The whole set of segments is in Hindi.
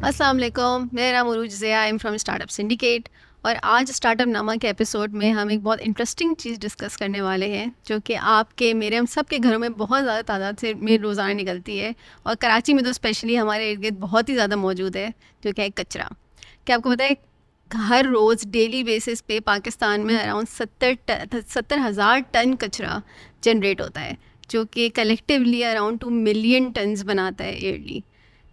अस्सलाम वालेकुम, मेरा नाम Urooj Zia, I am from startup syndicate. और आज स्टार्टअप नामा के एपिसोड में हम एक बहुत इंटरेस्टिंग चीज़ डिस्कस करने वाले हैं जो कि आपके मेरे हम सब के घरों में बहुत ज़्यादा तादाद से में रोज़ाना निकलती है। और कराची में तो स्पेशली हमारे इर्द गिर्द बहुत ही ज़्यादा मौजूद है, जो कि है कचरा। क्या आपको पता है हर रोज़ डेली बेसिस पे पाकिस्तान में अराउंड 70,000 टन कचरा जनरेट होता है, जो कि कलेक्टिवली अराउंड 2 मिलियन टन्स बनाता है ईयरली।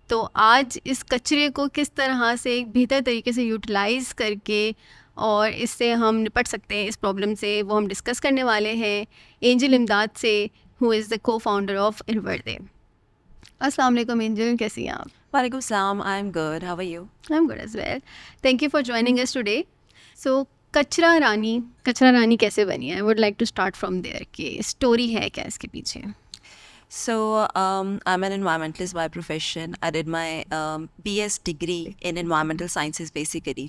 तो आज इस कचरे को किस तरह से एक बेहतर तरीके से यूटिलाइज़ करके और इससे हम निपट सकते हैं इस प्रॉब्लम से, वो हम डिस्कस करने वाले हैं एंजल इमदाद से, हु इज़ द को फाउंडर ऑफ इनवर्दे। अस्सलाम वालेकुम एंजल, कैसी हैं आप? Walaikum salam. I'm good. How are you? I am good as well, thank you for joining us today. So कचरा रानी कैसे बनी है? I would like to start from there कि स्टोरी है क्या इसके पीछे? So, I'm an environmentalist by profession. I did my BS degree in environmental sciences basically.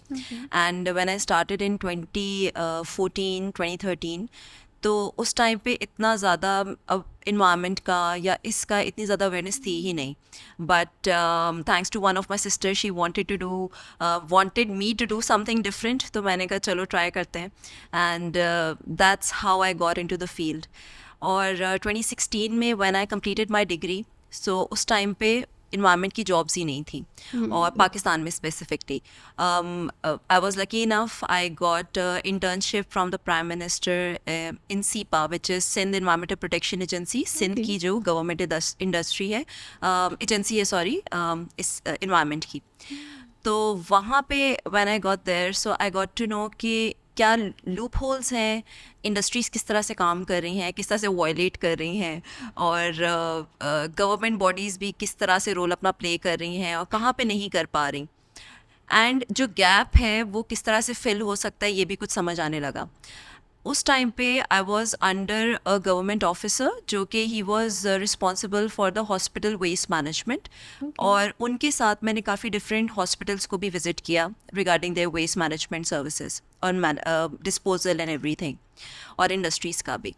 And when I started in 2014, 2013, तो उस टाइम पे इतना ज़्यादा इन्वायरमेंट का या इसका इतनी ज़्यादा अवेयरनेस थी ही नहीं. But thanks to one of my sister, she wanted me to do something different, तो मैंने कहा चलो ट्राई करते हैं. And that's how I got into the field. और 2016 में when I completed my degree, so उस टाइम पे इन्वायरमेंट की जॉब्स ही नहीं थी, और पाकिस्तान में specifically. I was lucky enough, I got internship from the prime minister in SEPA, which is Sindh environmental protection agency. Sindh की जो गवर्नमेंट इंडस्ट्री है, एजेंसी है सॉरी, इस इन्वायरमेंट की. तो वहाँ पे when I got there, so I got to know कि क्या लूप होल्स हैं, इंडस्ट्रीज़ किस तरह से काम कर रही हैं, किस तरह से वायलेट कर रही हैं, और गवर्नमेंट बॉडीज़ भी किस तरह से रोल अपना प्ले कर रही हैं और कहाँ पे नहीं कर पा रही. एंड जो गैप है वो किस तरह से फिल हो सकता है, ये भी कुछ समझ आने लगा. उस टाइम पे I was under a government officer, जो कि he was responsible for the hospital waste management. और उनके साथ मैंने काफ़ी डिफरेंट हॉस्पिटल्स को भी विज़िट किया regarding their waste management services और डिस्पोजल एंड एवरीथिंग, और इंडस्ट्रीज़ का भी.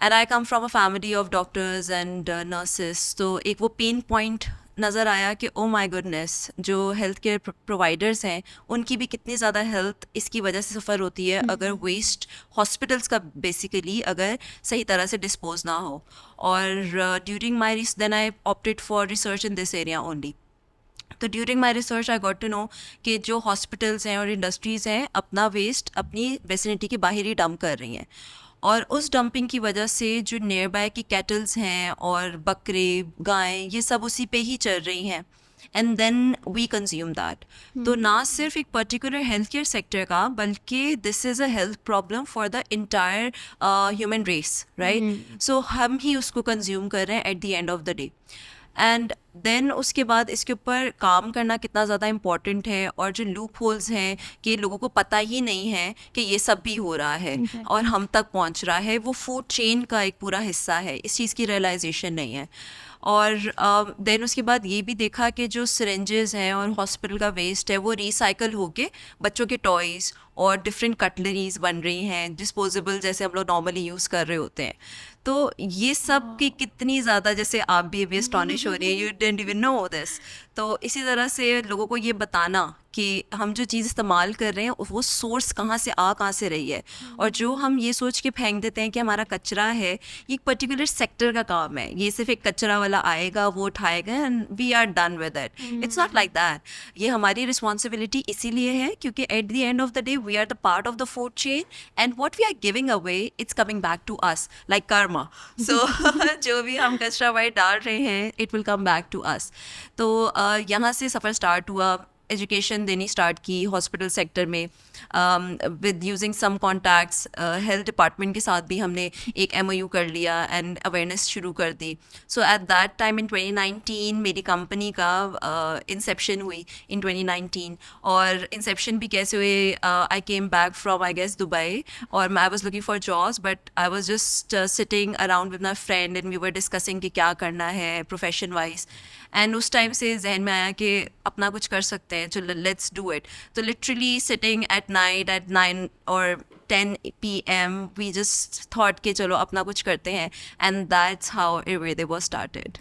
And I come from a family of doctors and nurses, तो एक वो पेन पॉइंट नज़र आया कि ओ माय गुडनेस, जो हेल्थ केयर प्रोवाइडर्स हैं उनकी भी कितनी ज़्यादा हेल्थ इसकी वजह से सफ़र होती है अगर वेस्ट हॉस्पिटल्स का बेसिकली अगर सही तरह से डिस्पोज ना हो. और during my then I opted for research in this area only. तो during my research I got to know कि जो हॉस्पिटल्स हैं और इंडस्ट्रीज़ हैं अपना वेस्ट अपनी वेसिनिटी के बाहर ही डंप कर रही हैं, और उस डंपिंग की वजह से जो नियर बाय की कैटल्स हैं और बकरे गायें ये सब उसी पे ही चल रही हैं, and then we consume that. तो ना सिर्फ एक पर्टिकुलर हेल्थ केयर सेक्टर का, बल्कि this is a health problem for the entire human race, right. So हम ही उसको कंज्यूम कर रहे हैं at the end of the day. And then उसके बाद इसके ऊपर काम करना कितना ज़्यादा इम्पॉर्टेंट है, और जो लूप होल्स हैं कि लोगों को पता ही नहीं है कि ये सब भी हो रहा है और हम तक पहुंच रहा है, वो फूड चेन का एक पूरा हिस्सा है, इस चीज़ की रियलाइजेशन नहीं है. और देन उसके बाद ये भी देखा कि जो सिरेंजेस हैं और हॉस्पिटल का वेस्ट है वो रिसाइकल होके बच्चों के टॉयज़ और डिफरेंट कटलरीज बन रही हैं, डिस्पोजेबल जैसे हम लोग नॉर्मली यूज़ कर रहे होते हैं. तो ये सब की कितनी ज़्यादा, जैसे आप भी अभी एस्टॉनिश हो रही है, you didn't even know this. तो इसी तरह से लोगों को ये बताना कि हम जो चीज़ इस्तेमाल कर रहे हैं वो सोर्स कहाँ से रही है, और जो हम ये सोच के फेंक देते हैं कि हमारा कचरा है, ये एक पर्टिकुलर सेक्टर का काम है, ये सिर्फ एक कचरा वाला आएगा वो उठाएगा and we are done with it. It's not like that. ये हमारी रिस्पॉन्सिबिलिटी इसीलिए है क्योंकि at the end of the day we are the part of the food chain, and what we are giving away it's coming back to us like karma. So जो भी हम कचरा वाइट डाल रहे हैं it will come back to us. तो यहाँ से सफ़र स्टार्ट हुआ, एजुकेशन देनी स्टार्ट की हॉस्पिटल सेक्टर में, with using some contacts. Health department के साथ भी हमने एक MOU कर लिया एंड अवेयरनेस शुरू कर दी. सो एट दैट टाइम इन 2019 मेरी कंपनी का इंसेप्शन हुई इन 2019. और इंसेप्शन भी कैसे हुए, I came back from I guess Dubai, और I was looking for jobs, but I was just sitting around with my friend and we were discussing कि क्या करना है प्रोफेशन वाइज. एंड उस टाइम से जहन में आया कि अपना कुछ कर सकते हैं, चलो लेट्स डू इट. तो literally sitting at night at 9 और 10 PM वी जस्ट थॉट कि चलो अपना कुछ करते हैं, and that's how Iverde was started.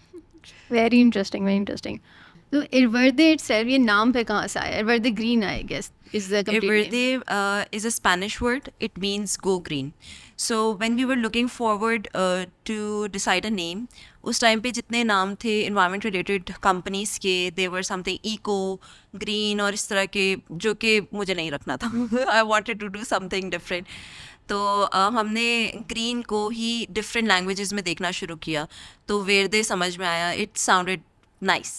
Very interesting, very interesting. तो इरवर्दे इटसेल्फ, ये नाम पे कहाँ से आया? Iverde green, I guess, is the complete name. Iverde is a Spanish word. It means go green. So when we were looking forward to decide a name, उस टाइम पे जितने नाम थे environment related companies के, they were something eco, green और इस तरह के, जो कि मुझे नहीं रखना था. I wanted to do something different. तो हमने ग्रीन को ही डिफरेंट लैंग्वेजेस में देखना शुरू किया, तो वेरदे समझ में आया. इट साउंडेड नाइस,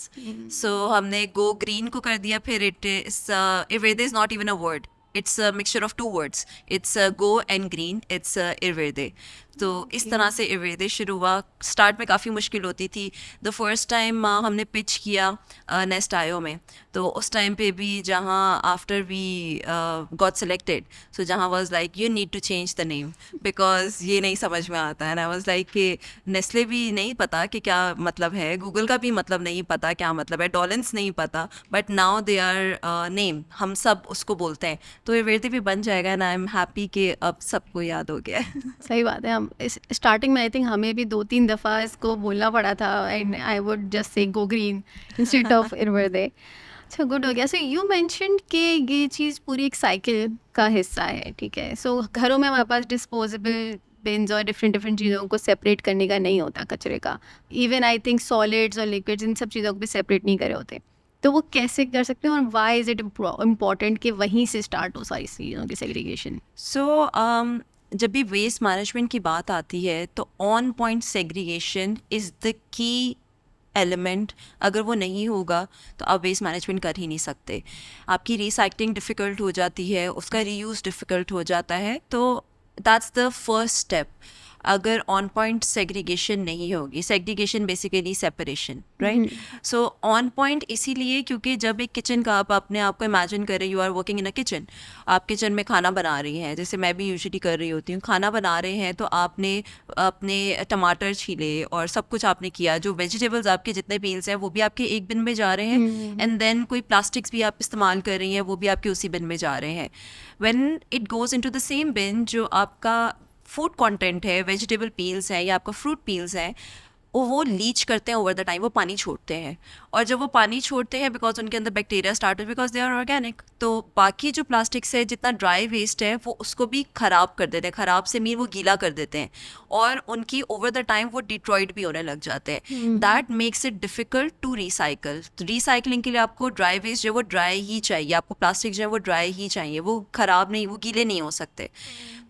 सो हमने गो ग्रीन को कर दिया. फिर it is Iverde is not even a word, it's a mixture of two words. It's go and green, it's Iverde. तो इस तरह से इरवेदे शुरू हुआ. स्टार्ट में काफ़ी मुश्किल होती थी. द फर्स्ट टाइम हमने पिच किया नेस्ट आयो में, तो उस टाइम पे भी जहाँ after we got selected, so जहाँ was like you need to change the name because ये नहीं समझ में आता है. एंड आई वाज लाइक कि नेस्ले भी नहीं पता कि क्या मतलब है, गूगल का भी मतलब नहीं पता क्या मतलब है, डॉलेंस नहीं पता, but now they are name, हम सब उसको बोलते हैं. तो इरवेदे भी बन जाएगा. एंड आई एम हैप्पी कि अब सबको याद हो गया है. सही बात है. हम इस स्टार्टिंग में आई थिंक हमें भी 2-3 दफ़ा इसको बोलना पड़ा था, and I would just say go green instead of Iverde. अच्छा, गुड हो गया. सो यू मेंशन्ड कि ये चीज़ पूरी एक साइकिल का हिस्सा है, ठीक है. सो घरों में हमारे पास डिस्पोजेबल बिन्स और डिफरेंट चीज़ों को सेपरेट करने का नहीं होता कचरे का. इवन आई थिंक सॉलिड्स और लिक्विड्स, इन सब चीज़ों को भी सेपरेट नहीं करे होते. तो वो कैसे कर सकते हैं, और वाई इज़ इट इम्पॉर्टेंट कि वहीं से स्टार्ट हो सारी चीज़ों की सेग्रीगेशन? सो जब भी वेस्ट मैनेजमेंट की बात आती है तो on point segregation is the key element. अगर वो नहीं होगा तो आप वेस्ट मैनेजमेंट कर ही नहीं सकते. आपकी रिसाइकलिंग डिफ़िकल्ट हो जाती है, उसका रीयूज़ डिफ़िकल्ट हो जाता है. तो दैट्स द फर्स्ट स्टेप. अगर ऑन पॉइंट सेग्रीगेशन नहीं होगी, segregation basically separation, right. So on point इसीलिए क्योंकि जब एक किचन का आप अपने आप को इमेजिन करें, you are working in a kitchen, आप किचन में खाना बना रही हैं, जैसे मैं भी यूजुअली कर रही होती हूँ. खाना बना रहे हैं तो आपने अपने टमाटर छीले और सब कुछ आपने किया, जो वेजिटेबल्स आपके जितने पील्स हैं वो भी आपके एक बिन में जा रहे हैं. एंड देन कोई प्लास्टिक्स भी आप इस्तेमाल कर रही हैं, वो भी आपके उसी बिन में जा रहे हैं. When it goes into the same bin, जो आपका फूड कंटेंट है, वेजिटेबल पील्स है या आपका फ्रूट पील्स है, वो लीच करते हैं ओवर द टाइम, वो पानी छोड़ते हैं. और जब वो पानी छोड़ते हैं बिकॉज उनके अंदर bacteria start because they are organic, तो बाकी जो प्लास्टिक्स है, जितना ड्राई वेस्ट है, वो उसको भी ख़राब कर देते हैं. ख़राब से मीन वो गीला कर देते हैं और उनकी ओवर द टाइम वो डिट्रॉइड भी होने लग जाते हैं. That makes it difficult to recycle. Recycling के लिए आपको ड्राई वेस्ट जो है वो ड्राई ही चाहिए, आपको प्लास्टिक जो है वो ड्राई ही चाहिए, वो ख़राब नहीं, वो गीले नहीं हो सकते.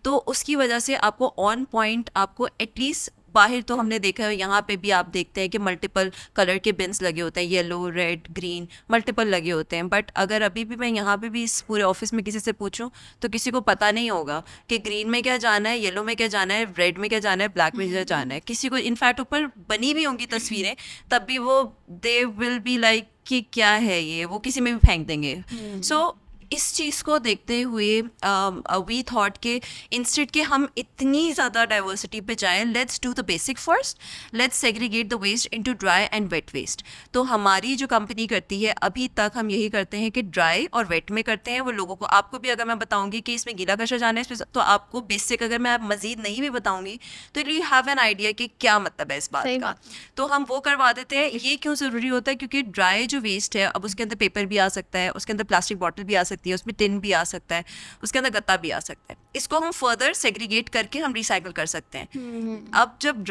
तो उसकी वजह से आपको ऑन पॉइंट, आपको एटलीस्ट बाहर तो हमने देखा है, यहाँ पे भी आप देखते हैं कि मल्टीपल कलर के बिन्स लगे होते हैं, येलो, रेड, ग्रीन, मल्टीपल लगे होते हैं. बट अगर अभी भी मैं यहाँ पे भी इस पूरे ऑफिस में किसी से पूछूं तो किसी को पता नहीं होगा कि ग्रीन में क्या जाना है, येलो में क्या जाना है, रेड में क्या जाना है, ब्लैक में क्या जाना है. किसी को इनफैक्ट ऊपर बनी भी होंगी तस्वीरें, तब भी वो दे विल बी लाइक कि क्या है ये, वो किसी में भी फेंक देंगे. सो इस चीज़ को देखते हुए वी थॉट के इंस्टेड के हम इतनी ज़्यादा डाइवर्सिटी पे जाएं, let's do the basic first, let's segregate the waste into dry and wet waste. तो हमारी जो कंपनी करती है अभी तक, हम यही करते हैं कि ड्राई और वेट में करते हैं. वो लोगों को, आपको भी अगर मैं बताऊंगी कि इसमें गीला कचरा जाना है इसमें, तो आपको बेसिक अगर मैं मज़ीद नहीं भी बताऊंगी तो यू हैव एन आइडिया कि क्या मतलब है इस बात का. तो हम वो करवा देते हैं. ये क्यों ज़रूरी होता है? क्योंकि ड्राई जो वेस्ट है, अब उसके अंदर पेपर भी आ सकता है, उसके अंदर प्लास्टिक बॉटल भी आ सकती है, उसमें टिन भी आ सकता है, उसके अंदर गत्ता भी आ सकता है. इसको हम फर्दर सेग्रीगेट करके हम रिसाइकल कर सकते हैं. अब जब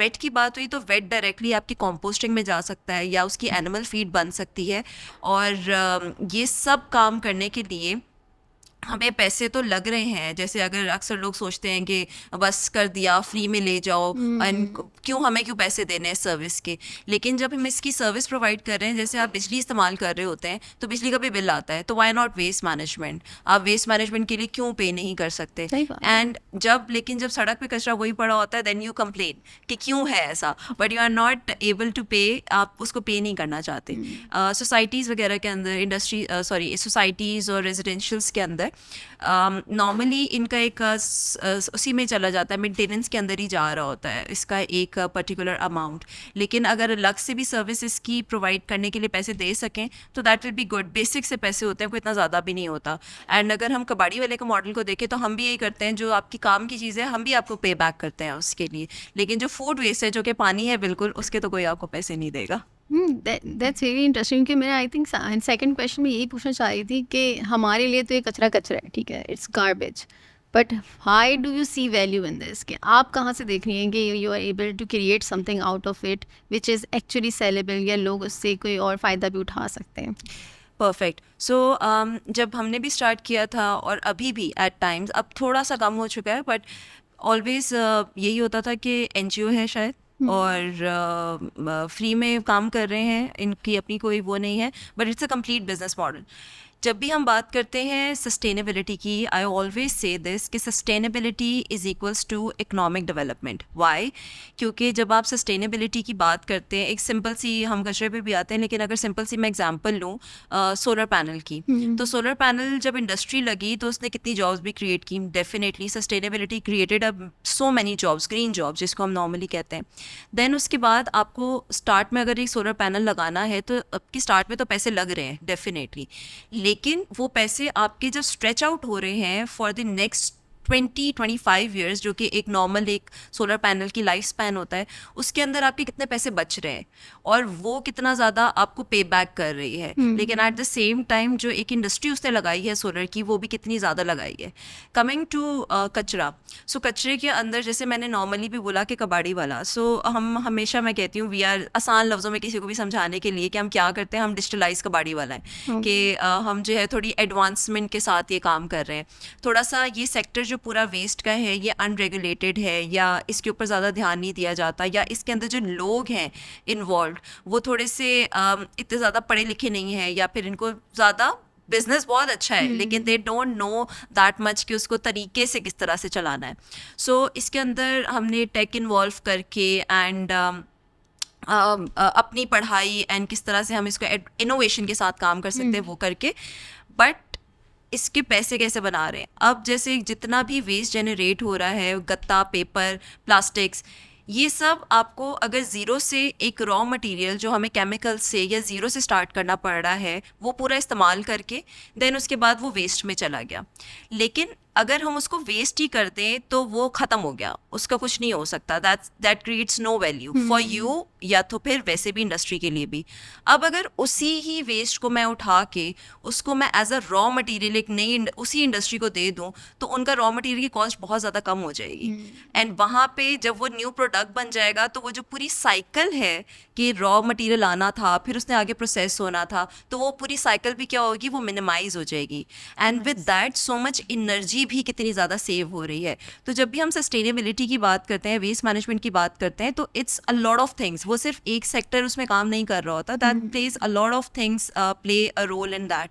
वेट की बात हुई तो वेट डायरेक्टली आपकी कंपोस्टिंग में जा सकता है या उसकी एनिमल फीड बन सकती है. और ये सब काम करने के लिए हमें पैसे तो लग रहे हैं. जैसे अगर अक्सर लोग सोचते हैं कि बस कर दिया, फ्री में ले जाओ, एंड क्यों पैसे देने हैं सर्विस के. लेकिन जब हम इसकी सर्विस प्रोवाइड कर रहे हैं, जैसे आप बिजली इस्तेमाल कर रहे होते हैं तो बिजली का भी बिल आता है, तो वाई नॉट वेस्ट मैनेजमेंट. आप वेस्ट मैनेजमेंट के लिए क्यों पे नहीं कर सकते? एंड जब सड़क पे कचरा वही पड़ा होता है, देन यू कंप्लेन कि क्यों है ऐसा, but you are not able to pay, आप उसको पे नहीं करना चाहते. सोसाइटीज़ वगैरह के अंदर, सोसाइटीज़ और रेजिडेंशियल्स के अंदर नॉर्मली इनका एक उसी में चला जाता है, मेंटेनेंस के अंदर ही जा रहा होता है इसका एक पर्टिकुलर अमाउंट. लेकिन अगर अलग से भी सर्विसेज की प्रोवाइड करने के लिए पैसे दे सकें तो that will be good. Basic से पैसे होते हैं, कोई इतना ज़्यादा भी नहीं होता. एंड अगर हम कबाड़ी वाले का मॉडल को देखें तो हम भी यही करते हैं, जो आपकी काम की चीज़ है हम भी आपको पे बैक करते हैं उसके लिए. लेकिन जो फूड वेस्ट है, जो कि पानी है बिल्कुल, उसके तो कोई आपको पैसे नहीं देगा. दैट्स वेरी इंटरेस्टिंग कि मैं आई थिंक सेकंड क्वेश्चन में यही पूछना चाह रही थी कि हमारे लिए तो ये कचरा कचरा है, ठीक है, it's garbage, but how do you see value in this, कि आप कहाँ से देख रही हैं कि you are able to create something out of it which is actually sellable, या लोग उससे कोई और फ़ायदा भी उठा सकते हैं? परफेक्ट। सो जब हमने भी स्टार्ट किया था और अभी भी एट टाइम्स, अब थोड़ा सा कम हो चुका है, बट ऑलवेज यही होता था कि एनजीओ है शायद और फ्री में काम कर रहे हैं, इनकी अपनी कोई वो नहीं है, but it's a complete business model. जब भी हम बात करते हैं सस्टेनेबिलिटी की, आई ऑलवेज से दिस कि sustainability is equals to economic development. Why? क्योंकि जब आप सस्टेनेबिलिटी की बात करते हैं, एक सिंपल सी, हम कचरे पे भी आते हैं, लेकिन अगर सिंपल सी मैं एग्जांपल लूँ सोलर पैनल की, तो सोलर पैनल जब इंडस्ट्री लगी तो उसने कितनी जॉब्स भी क्रिएट की। डेफिनेटली सस्टेनेबिलिटी क्रिएटेड अब so many jobs, green jobs जिसको हम नॉर्मली कहते हैं। देन उसके बाद आपको स्टार्ट में अगर एक सोलर पैनल लगाना है तो आपकी स्टार्ट में तो पैसे लग रहे हैं डेफिनेटली, लेकिन वो पैसे आपके जब स्ट्रेच आउट हो रहे हैं फॉर द नेक्स्ट 20-25 ईयर्स, जो कि एक नॉर्मल एक सोलर पैनल की लाइफ स्पैन होता है, उसके अंदर आपके कितने पैसे बच रहे हैं और वो कितना ज़्यादा आपको पे बैक कर रही है। लेकिन एट द सेम टाइम जो एक इंडस्ट्री उसने लगाई है सोलर की, वो भी कितनी ज़्यादा लगाई है। कमिंग टू कचरा, सो कचरे के अंदर जैसे मैंने नॉर्मली भी बोला कि कबाड़ी वाला, सो हम हमेशा, मैं कहती हूँ वी आर, आसान लफ्ज़ों में किसी को भी समझाने के लिए कि हम क्या करते हैं, हम डिजिटलाइज कबाड़ी वाला है कि हम जो है थोड़ी एडवांसमेंट के साथ ये काम कर रहे हैं। थोड़ा सा ये सेक्टर जो पूरा वेस्ट का है ये अनरेगुलेटेड है, या इसके ऊपर ज़्यादा ध्यान नहीं दिया जाता, या इसके अंदर जो लोग हैं इन्वॉल्व वो थोड़े से इतने ज़्यादा पढ़े लिखे नहीं हैं, या फिर इनको ज़्यादा, बिजनेस बहुत अच्छा है लेकिन they don't know that much कि उसको तरीके से किस तरह से चलाना है। सो इसके अंदर हमने टेक इन्वॉल्व करके एंड अपनी पढ़ाई एंड किस तरह से हम इसको इनोवेशन के साथ काम कर सकते हैं वो करके, बट इसके पैसे कैसे बना रहे हैं। अब जैसे जितना भी वेस्ट जनरेट हो रहा है, गत्ता, पेपर, प्लास्टिक्स, ये सब आपको अगर ज़ीरो से एक रॉ मटेरियल जो हमें केमिकल से या ज़ीरो से स्टार्ट करना पड़ रहा है वो पूरा इस्तेमाल करके देन उसके बाद वो वेस्ट में चला गया, लेकिन अगर हम उसको वेस्ट ही कर दें तो वो ख़त्म हो गया, उसका कुछ नहीं हो सकता, that creates no value for you या तो फिर वैसे भी इंडस्ट्री के लिए भी। अब अगर उसी ही वेस्ट को मैं उठा के उसको मैं एज अ रॉ मटेरियल एक नई उसी इंडस्ट्री को दे दूं तो उनका रॉ मटेरियल की कॉस्ट बहुत ज़्यादा कम हो जाएगी एंड वहाँ पे जब वो न्यू प्रोडक्ट बन जाएगा तो वो जो पूरी साइकिल है कि रॉ मटेरियल आना था फिर उसने आगे प्रोसेस होना था, तो वो पूरी साइकिल भी क्या होगी, वो मिनिमाइज हो जाएगी and with that so much energy भी कितनी ज़्यादा सेव हो रही है। तो जब भी हम सस्टेनेबिलिटी की बात करते हैं, वेस्ट मैनेजमेंट की बात करते हैं, तो it's a lot of things, वो सिर्फ एक सेक्टर उसमें काम नहीं कर रहा होता, that plays a lot of things play a role in that.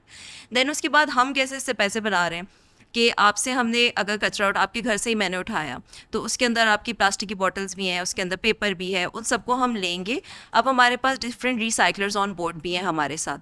Then उसके बाद हम कैसे इससे पैसे बना रहे हैं कि आपसे हमने अगर कचरा आपके घर से ही मैंने उठाया तो उसके अंदर आपकी प्लास्टिक की बॉटल्स भी हैं, उसके अंदर पेपर भी है, उन सबको हम लेंगे। अब हमारे पास डिफरेंट रिसाइकलर्स ऑन बोर्ड भी हैं हमारे साथ,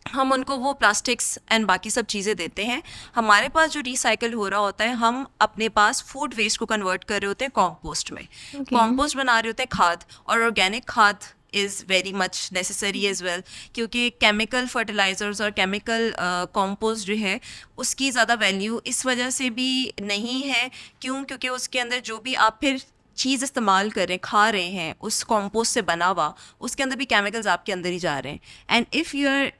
हम उनको वो प्लास्टिक्स एंड बाकी सब चीज़ें देते हैं। हमारे पास जो रिसाइकल हो रहा होता है, हम अपने पास फूड वेस्ट को कन्वर्ट कर रहे होते हैं कॉम्पोस्ट में, कॉम्पोस्ट बना रहे होते हैं खाद, और ऑर्गेनिक खाद is very much necessary as well, क्योंकि केमिकल फर्टिलाइजर्स और केमिकल कॉम्पोस्ट जो है उसकी ज़्यादा वैल्यू इस वजह से भी नहीं है, क्योंकि उसके अंदर जो भी आप फिर चीज़ इस्तेमाल कर रहे हैं, खा रहे हैं, उस कॉम्पोस्ट से बना हुआ, उसके अंदर भी केमिकल्स आपके अंदर ही जा रहे हैं। एंड इफ़ यू आर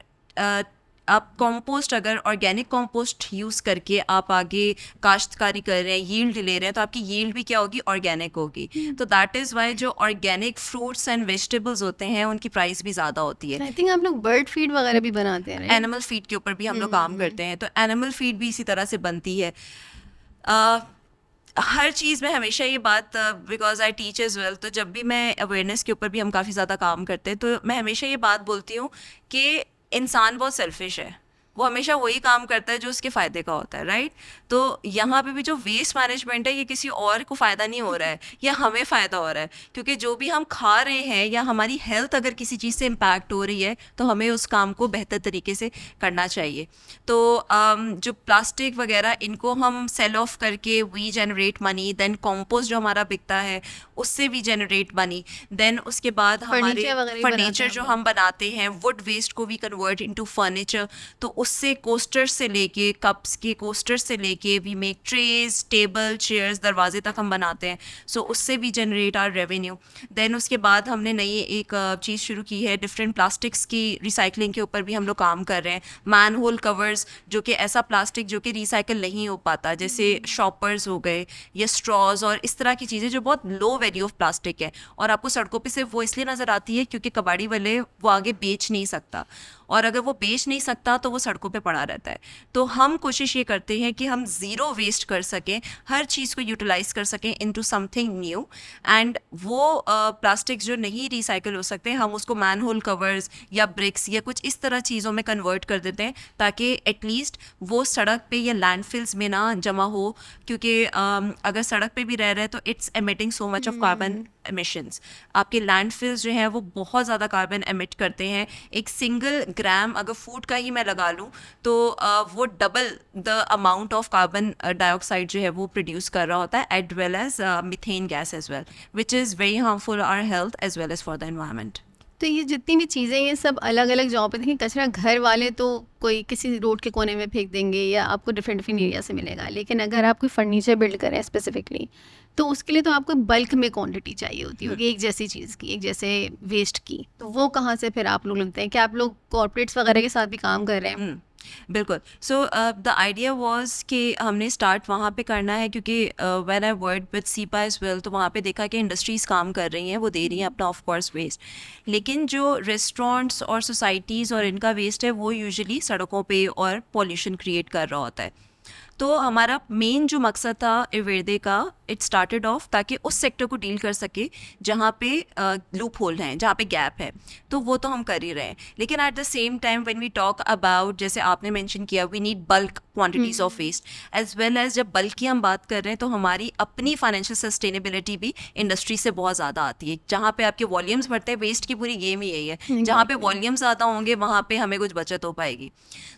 आप कंपोस्ट, अगर ऑर्गेनिक कंपोस्ट यूज़ करके आप आगे काश्तकारी कर रहे हैं, यील्ड ले रहे हैं, तो आपकी यील्ड भी क्या होगी, ऑर्गेनिक होगी। तो दैट इज़ वाई जो ऑर्गेनिक फ्रूट्स एंड वेजिटेबल्स होते हैं उनकी प्राइस भी ज़्यादा होती है। आई थिंक आप लोग बर्ड फीड वगैरह भी बनाते हैं, एनिमल फीड के ऊपर भी हम लोग काम करते हैं, तो एनिमल फीड भी इसी तरह से बनती है। हर चीज़ में हमेशा ये बात, because I teach as well, तो जब भी मैं अवेयरनेस के ऊपर भी हम काफ़ी ज़्यादा काम करते हैं, तो मैं हमेशा ये बात बोलती हूँ कि इंसान बहुत सेल्फिश है, वो हमेशा वही काम करता है जो उसके फ़ायदे का होता है, राइट। तो यहाँ पे भी जो वेस्ट मैनेजमेंट है ये किसी और को फ़ायदा नहीं हो रहा है, या हमें फ़ायदा हो रहा है, क्योंकि जो भी हम खा रहे हैं या हमारी हेल्थ अगर किसी चीज़ से इम्पैक्ट हो रही है तो हमें उस काम को बेहतर तरीके से करना चाहिए। तो जो प्लास्टिक वगैरह इनको हम सेल ऑफ करके we generate money, then compost जो हमारा बिकता है उससे भी जनरेट मनी, देन उसके बाद हमारे फर्नीचर जो हम बनाते हैं, वुड वेस्ट को भी कन्वर्ट इनटू फर्नीचर, तो उससे कोस्टर्स से लेके कप्स के कोस्टर्स से लेके we make trays, table, chairs, दरवाजे तक हम बनाते हैं. सो उससे भी जनरेट आर रेवेन्यू. देन उसके बाद हमने नई एक चीज़ शुरू की है, डिफरेंट प्लास्टिक्स की रिसाइकलिंग के ऊपर भी हम लोग काम कर रहे हैं. मैन होल कवर्स, जो कि ऐसा प्लास्टिक जो कि रिसाइकल नहीं हो पाता, जैसे शॉपर्स हो गए या स्ट्रॉज और इस तरह की चीज़ें जो बहुत लो वैल्यू ऑफ प्लास्टिक है और आपको सड़कों पे सिर्फ वो इसलिए नज़र आती है क्योंकि कबाड़ी वाले वो आगे बेच नहीं सकता, और अगर वो बेच नहीं सकता तो वो सड़कों पे पड़ा रहता है. तो हम कोशिश ये करते हैं कि हम ज़ीरो वेस्ट कर सकें, हर चीज़ को यूटिलाइज कर सकें इनटू समथिंग न्यू. एंड वो प्लास्टिक्स जो नहीं रिसाइकल हो सकते हम उसको मैन होल कवर्स या ब्रिक्स या कुछ इस तरह चीज़ों में कन्वर्ट कर देते हैं ताकि एटलीस्ट वो सड़क पे या लैंडफिल्स में ना जमा हो, क्योंकि अगर सड़क पे भी रह रहे हैं तो it's emitting so much of carbon emissions. आपके लैंडफिल्स जो हैं वो बहुत ज़्यादा कार्बन एमिट करते हैं. एक सिंगल ग्राम अगर फूड का ही मैं लगा लूँ तो वो double the amount of carbon dioxide जो है वो प्रोड्यूस कर रहा होता है, as well as methane gas as well, which is very harmful our health as well as for the environment. तो ये जितनी भी चीज़ें ये सब अलग अलग जगहों पे, देखिए कचरा घर वाले तो कोई किसी रोड के कोने में फेंक देंगे या आपको डिफरेंट डिफरेंट एरिया से मिलेगा, लेकिन अगर आप कोई फर्नीचर बिल्ड करें स्पेसिफिकली तो उसके लिए तो आपको बल्क में क्वांटिटी चाहिए होती होगी एक जैसी चीज़ की, एक जैसे वेस्ट की. तो वो कहाँ से फिर आप लोग लगते हैं कि आप लोग कॉर्पोरेट्स वगैरह के साथ भी काम कर रहे हैं? बिल्कुल. सो द आइडिया वाज कि हमने स्टार्ट वहाँ पे करना है क्योंकि when I work with SEPA as well तो वहाँ पे देखा कि इंडस्ट्रीज़ काम कर रही हैं, वो दे रही हैं अपना ऑफ कोर्स वेस्ट, लेकिन जो रेस्टोरेंट्स और सोसाइटीज़ और इनका वेस्ट है वो यूजुअली सड़कों पे और पॉल्यूशन क्रिएट कर रहा होता है. तो हमारा मेन जो मकसद था इवेर्दे का, इट स्टार्टेड ऑफ ताकि उस सेक्टर को डील कर सके जहाँ पे लूप होल हैं, जहाँ पे गैप है, तो वो तो हम कर ही रहे हैं. लेकिन at the same time when we talk about, जैसे आपने मेंशन किया, we need bulk quantities of waste as well as, जब बल्क की हम बात कर रहे हैं तो हमारी अपनी फाइनेंशियल सस्टेनेबिलिटी भी इंडस्ट्री से बहुत ज़्यादा आती है. जहाँ पे आपके वॉल्यूम्स बढ़ते हैं, वेस्ट की पूरी गेम ही यही है, जहाँ पे वॉल्यूम्स ज़्यादा होंगे वहाँ पे हमें कुछ बचत हो पाएगी.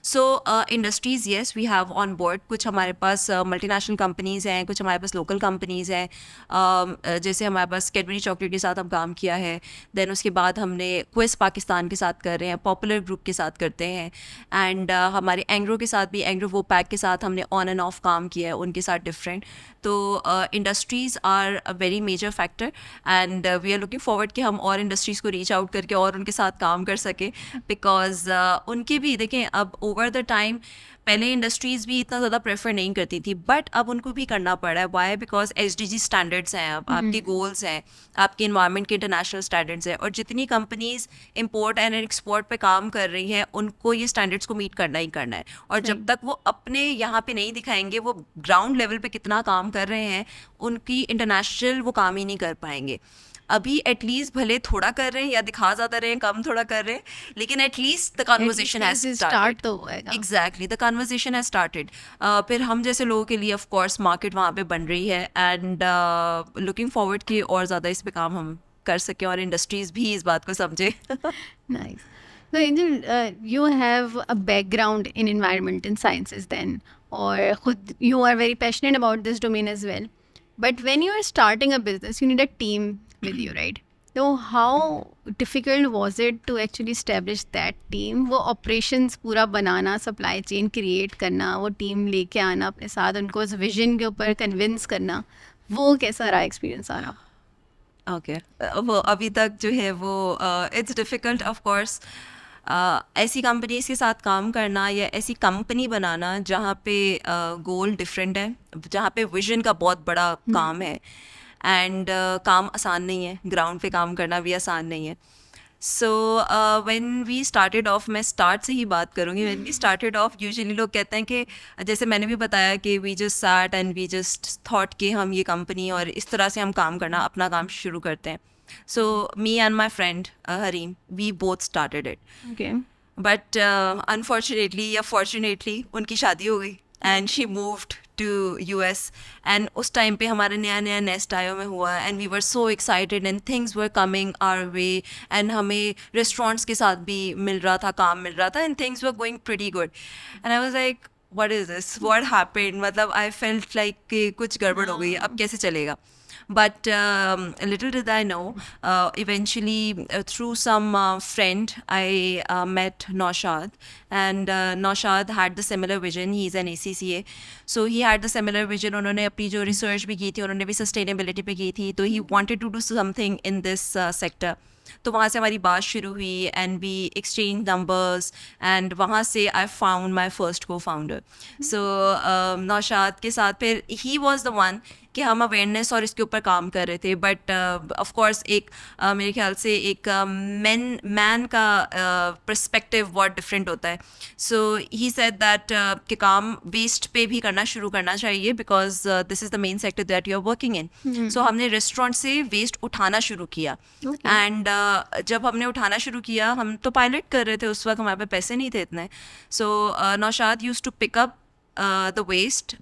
So industries, yes we have on board, कुछ हमारे पास मल्टीनेशनल कंपनीज़ हैं, कुछ हमारे पास लोकल कंपनीज़ हैं. जैसे हमारे पास कैडबरी चॉकलेट के साथ हम काम किया है. देन उसके बाद हमने क्विस पाकिस्तान के साथ कर रहे हैं, पॉपुलर ग्रुप के साथ करते हैं, एंड हमारे एंग्रो के साथ भी, एंग्रो वो पैक के साथ हमने ऑन एंड ऑफ काम किया है, उनके साथ डिफरेंट. तो industries are a very major factor and we are looking forward कि हम और इंडस्ट्रीज़ को रीच आउट करके और उनके साथ काम कर सके, बिकॉज उनके भी देखें अब ओवर द टाइम, पहले इंडस्ट्रीज़ भी इतना ज़्यादा प्रेफर नहीं करती थी, बट अब उनको भी करना पड़ा है. वाई? बिकॉज SDG स्टैंडर्ड्स हैं, अब आपके गोल्स हैं, आपके इन्वायरमेंट के इंटरनेशनल स्टैंडर्ड्स हैं, और जितनी कंपनीज इंपोर्ट एंड एक्सपोर्ट पे काम कर रही हैं उनको ये स्टैंडर्ड्स को मीट करना ही करना है. और जब तक वो अपने यहाँ पे नहीं दिखाएंगे वो ग्राउंड लेवल पे कितना काम कर रहे हैं, उनकी इंटरनेशनल वो काम ही नहीं कर पाएंगे. अभी एटलीस्ट भले थोड़ा कर रहे हैं या दिखा ज़्यादा रहे हैं, कम थोड़ा कर रहे हैं, लेकिन at least the conversation has start तो होएगा. Exactly, the conversation has started. फिर हम जैसे लोगों के लिए ऑफ कोर्स मार्केट वहाँ पे बन रही है, एंड लुकिंग फॉरवर्ड कि और ज़्यादा इस पे काम हम कर सकें और इंडस्ट्रीज़ भी इस बात को समझे. Nice. So, Angel, you have a background in environment and sciences then, or खुद you are very passionate about this domain as well. But when you are starting a business, you need a team with you, right? So, how difficult was it to actually establish that team? वो operations पूरा बनाना, supply chain create करना, वो team लेके आना अपने साथ, उनको उस vision के ऊपर convince करना, वो कैसा रहा experience सारा? ओके, वो अभी तक जो है वो इट्स डिफ़िकल्ट ऑफ कोर्स. ऐसी कंपनीज के साथ काम करना या ऐसी कंपनी बनाना जहाँ पे गोल डिफरेंट है, जहाँ पे विजन का बहुत बड़ा काम है, एंड काम आसान नहीं है, ग्राउंड पे काम करना भी आसान नहीं है. So when we started off, मैं स्टार्ट से ही बात करूँगी. When we started off, usually लोग कहते हैं कि जैसे मैंने भी बताया कि we just sat and we just thought कि हम ये कंपनी और इस तरह से हम काम करना, अपना काम शुरू करते हैं. So me and my friend Hareem, we both started it. Okay. But unfortunately या फॉर्चुनेटली उनकी शादी हो गई and she moved to US. And उस टाइम पे हमारा नया नया नेस्ट आयो में हुआ, and we were so excited and things were coming our way, and हमें रेस्टोरेंट्स के साथ भी मिल रहा था, काम मिल रहा था, and things were going pretty good. And I was like, what is this, what happened, मतलब I felt like कि कुछ गड़बड़ हो गई है, अब कैसे चलेगा. But little did I know, eventually through some friend, I met Naushad, and Naushad had the similar vision. He's an ACCA, so he had the similar vision. उन्होंने अपनी जो research भी की थी, उन्होंने भी sustainability पे की थी, तो he wanted to do something in this sector. तो वहाँ से हमारी बात शुरू हुई and we exchange numbers and वहाँ से I found my first co founder. So Naushad के साथ फिर ही वॉज द वन कि हम अवेयरनेस और इसके ऊपर काम कर रहे थे. बट ऑफ कोर्स एक मेरे ख्याल से एक मैन का पर्सपेक्टिव बहुत डिफरेंट होता है. सो ही सेड दैट कि काम वेस्ट पे भी करना शुरू करना चाहिए because this is the main sector that you are working in. So हमने रेस्टोरेंट से वेस्ट उठाना शुरू किया. एंड जब हमने उठाना शुरू किया, हम तो पायलट कर रहे थे उस वक्त, हमारे पास पैसे नहीं थे इतने. So Naushad used to pick up the waste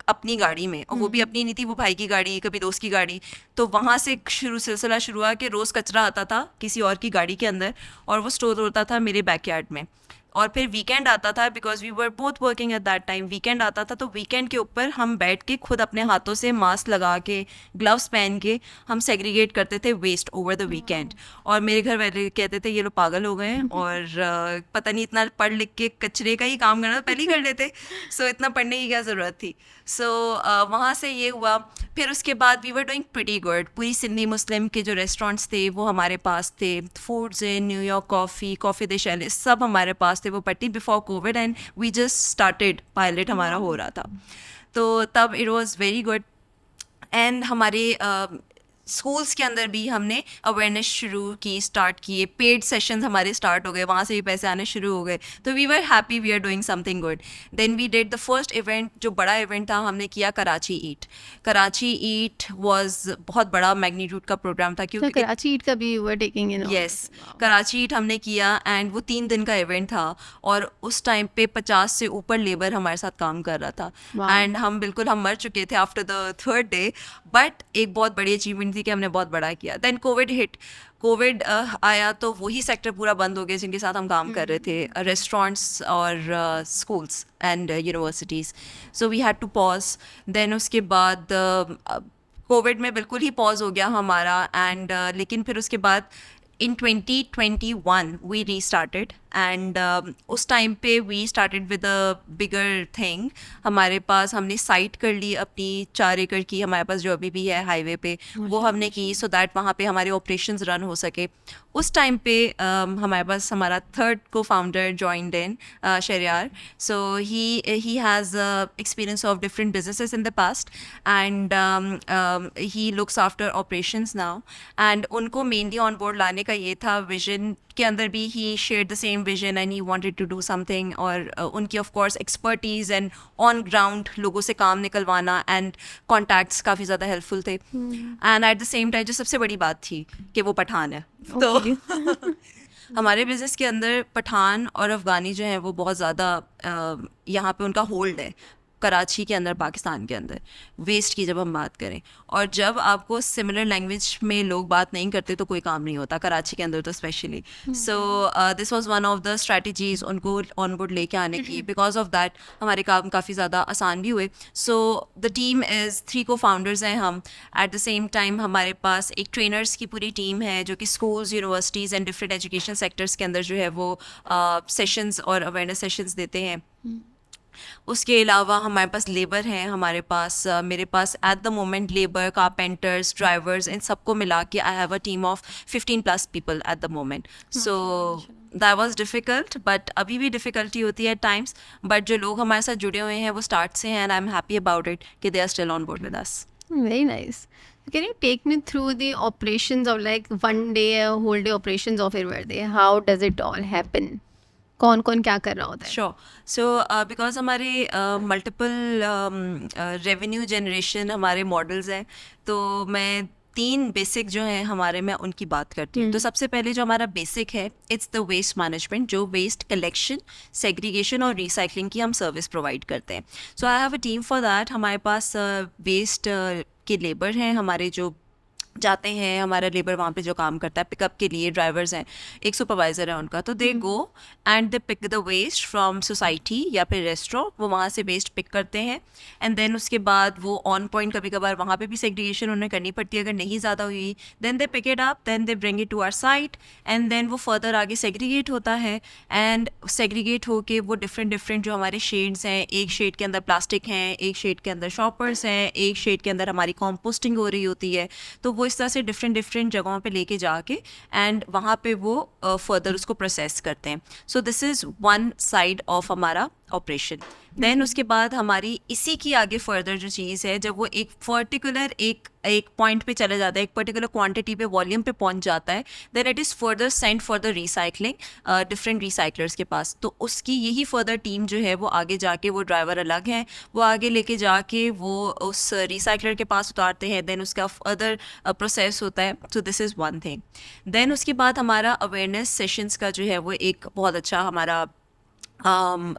अपनी गाड़ी में, और वो भी अपनी नहीं थी, वो भाई की गाड़ी, कभी दोस्त की गाड़ी. तो वहाँ से सिलसिला शुरू हुआ कि रोज़ कचरा आता था किसी और की गाड़ी के अंदर और वो स्टोर होता था मेरे बैकयार्ड में. और फिर वीकेंड आता था, because we were both working at that time. Weekend आता था तो वीकेंड के ऊपर हम बैठ के खुद अपने हाथों से मास्क लगा के, ग्लव्स पहन के हम सेग्रीगेट करते थे वेस्ट ओवर द वीकेंड. और मेरे घर वाले कहते थे ये लोग पागल हो गए हैं, और पता नहीं इतना पढ़ लिख के कचरे का ही काम करना तो पहले ही कर लेते. सो इतना पढ़ने की क्या ज़रूरत थी. सो वहाँ से ये हुआ. फिर उसके बाद we were doing pretty good. पूरी सिंधी मुस्लिम के जो रेस्टोरेंट्स थे वो हमारे पास थे. Foods in New York, coffee de chalet, सब हमारे पास थे. वो पट्टी before COVID, and we just started pilot हमारा हो रहा था. तो तब it was very good. And हमारे स्कूल्स के अंदर भी हमने अवेयरनेस स्टार्ट किए. पेड सेशंस हमारे स्टार्ट हो गए, वहाँ से भी पैसे आने शुरू हो गए. तो we were happy, we are doing something good. Then we did the first event, जो बड़ा इवेंट था हमने किया Karachi eat. Karachi eat was बहुत बड़ा मैग्नीट्यूड का प्रोग्राम था, क्योंकि कराची ईट का भी you were taking in. Yes, Karachi eat हमने किया एंड वो 3 दिन का इवेंट था. और उस टाइम पे 50 से ऊपर लेबर हमारे साथ काम कर रहा था. एंड हम मर चुके थे after the 3rd day. But एक बहुत बड़ी अचीवमेंट थी कि हमने बहुत बड़ा किया. Then Covid hit. कोविड आया तो वही सेक्टर पूरा बंद हो गया जिनके साथ हम काम कर रहे थे, रेस्टोरेंट्स और schools and universities. So we had to pause. Then उसके बाद कोविड में बिल्कुल ही पॉज हो गया हमारा. एंड लेकिन फिर उसके बाद in 2021 we restarted, and उस टाइम पे we started with a bigger thing. हमारे पास हमने साइट कर ली अपनी 4 एकड़ की, हमारे पास जो अभी भी है हाईवे पे, वो हमने की सो दैट वहाँ पे हमारे ऑपरेशंस रन हो सके. उस टाइम पे हमारे पास हमारा 3rd co-founder joined in, Shariar. So he has experience of different businesses in the past, and he looks after operations now. And उनको mainly on board लाने का ये था, विजन के अंदर भी he shared the same vision and he wanted to do something. और उनकी of course expertise and on ground लोगों से काम निकलवाना and contacts काफ़ी ज़्यादा helpful थे. And at the same time जो सबसे बड़ी बात थी कि वो पठान है. तो हमारे बिज़नेस के अंदर पठान और अफ़गानी जो हैं वो बहुत ज़्यादा यहाँ पे उनका होल्ड है. कराची के अंदर, पाकिस्तान के अंदर वेस्ट की जब हम बात करें, और जब आपको सिमिलर लैंग्वेज में लोग बात नहीं करते तो कोई काम नहीं होता, कराची के अंदर तो specially. So this was one of the strategies उनको ऑन बोर्ड लेके आने की. बिकॉज ऑफ दैट हमारे काम काफ़ी ज़्यादा आसान भी हुए. So the team is 3 co-founders हैं हम. एट द सेम टाइम हमारे पास एक ट्रेनर्स की पूरी टीम है जो कि schools, universities and different education sectors के अंदर जो है वो सेशंस और अवेयरनेस सेशंस देते हैं. उसके अलावा हमारे पास लेबर हैं, हमारे पास मेरे पास at the moment labour, carpenters, drivers, इन सबको मिला के I have a team of 15+ people at the moment. So that was difficult, but अभी भी डिफ़िकल्टी होती है एट टाइम्स. बट जो लोग हमारे साथ जुड़े हुए हैं वो स्टार्ट से हैं, and I am happy about it कि they are still on board with us. Very nice. Can you take me through the operations of like one day, whole day operations of Irverde? How does it all happen? कौन कौन क्या कर रहा होता है? श्योर. सो बिकॉज हमारे मल्टीपल रेवेन्यू जनरेशन हमारे मॉडल्स हैं, तो मैं 3 बेसिक जो हैं हमारे, मैं उनकी बात करती हूँ. तो सबसे पहले जो हमारा बेसिक है, इट्स द वेस्ट मैनेजमेंट, जो वेस्ट कलेक्शन, सेग्रीगेशन और रिसाइकलिंग की हम सर्विस प्रोवाइड करते हैं. So I have a team for that. हमारे पास वेस्ट के लेबर हैं, हमारे जो जाते हैं, हमारा लेबर वहाँ पे जो काम करता है पिकअप के लिए, ड्राइवर्स हैं, एक सुपरवाइज़र है उनका, तो they go and they pick the waste from society या फिर रेस्टोरेंट, वो वहाँ से वेस्ट पिक करते हैं एंड देन उसके बाद वो ऑन पॉइंट, कभी कभार वहाँ पे भी सेग्रीगेशन उन्हें करनी पड़ती है अगर नहीं ज़्यादा हुई, then they pick it up, then they bring it to our site and then वो फर्दर आगे सेग्रीगेट होता है एंड सेग्रीगेट होके वो डिफरेंट जो हमारे शेड्स हैं, एक शेड के अंदर प्लास्टिक हैं, एक शेड के अंदर शॉपर्स हैं, एक शेड के अंदर हमारी कॉम्पोस्टिंग हो रही होती है, तो वो इस तरह से डिफरेंट जगहों पे लेके जाके एंड वहाँ पे वो फर्दर उसको प्रोसेस करते हैं. सो this is one side of हमारा ऑपरेशन. देन उसके बाद हमारी इसी की आगे फर्दर जो चीज़ है, जब वो एक पर्टिकुलर एक पॉइंट पे चले जाता है, एक पर्टिकुलर क्वांटिटी पे, वॉल्यूम पे पहुंच जाता है, then it is further send for the recycling different recyclers के पास. तो उसकी यही फर्दर टीम जो है वो आगे जाके, वो ड्राइवर अलग हैं, वो आगे लेके जाके वो उस रिसाइकलर के पास उतारते हैं, देन उसका फर्दर प्रोसेस होता है. So this is one thing. Then उसके बाद हमारा अवेयरनेस सेशंस का जो है वो एक बहुत अच्छा हमारा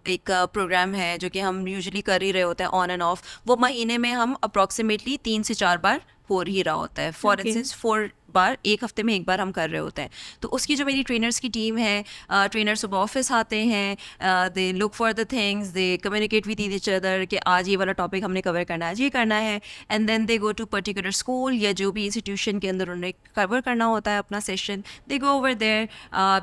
एक प्रोग्राम है जो कि हम यूजुअली कर ही रहे होते हैं ऑन एंड ऑफ. वो महीने में हम अप्रॉक्सीमेटली 3 से 4 बार हो ही रहा होता है. फॉर इंस्टेंस 4 बार, एक हफ्ते में एक बार हम कर रहे होते हैं. तो उसकी जो मेरी ट्रेनर्स की टीम है, ट्रेनर सुबह ऑफिस आते हैं, they look for the things, they communicate with each other कि आज ये वाला टॉपिक हमने कवर करना है, आज ये करना है, and then they go to particular school या जो भी इंस्टीट्यूशन के अंदर उन्हें कवर करना होता है अपना session, they go over there,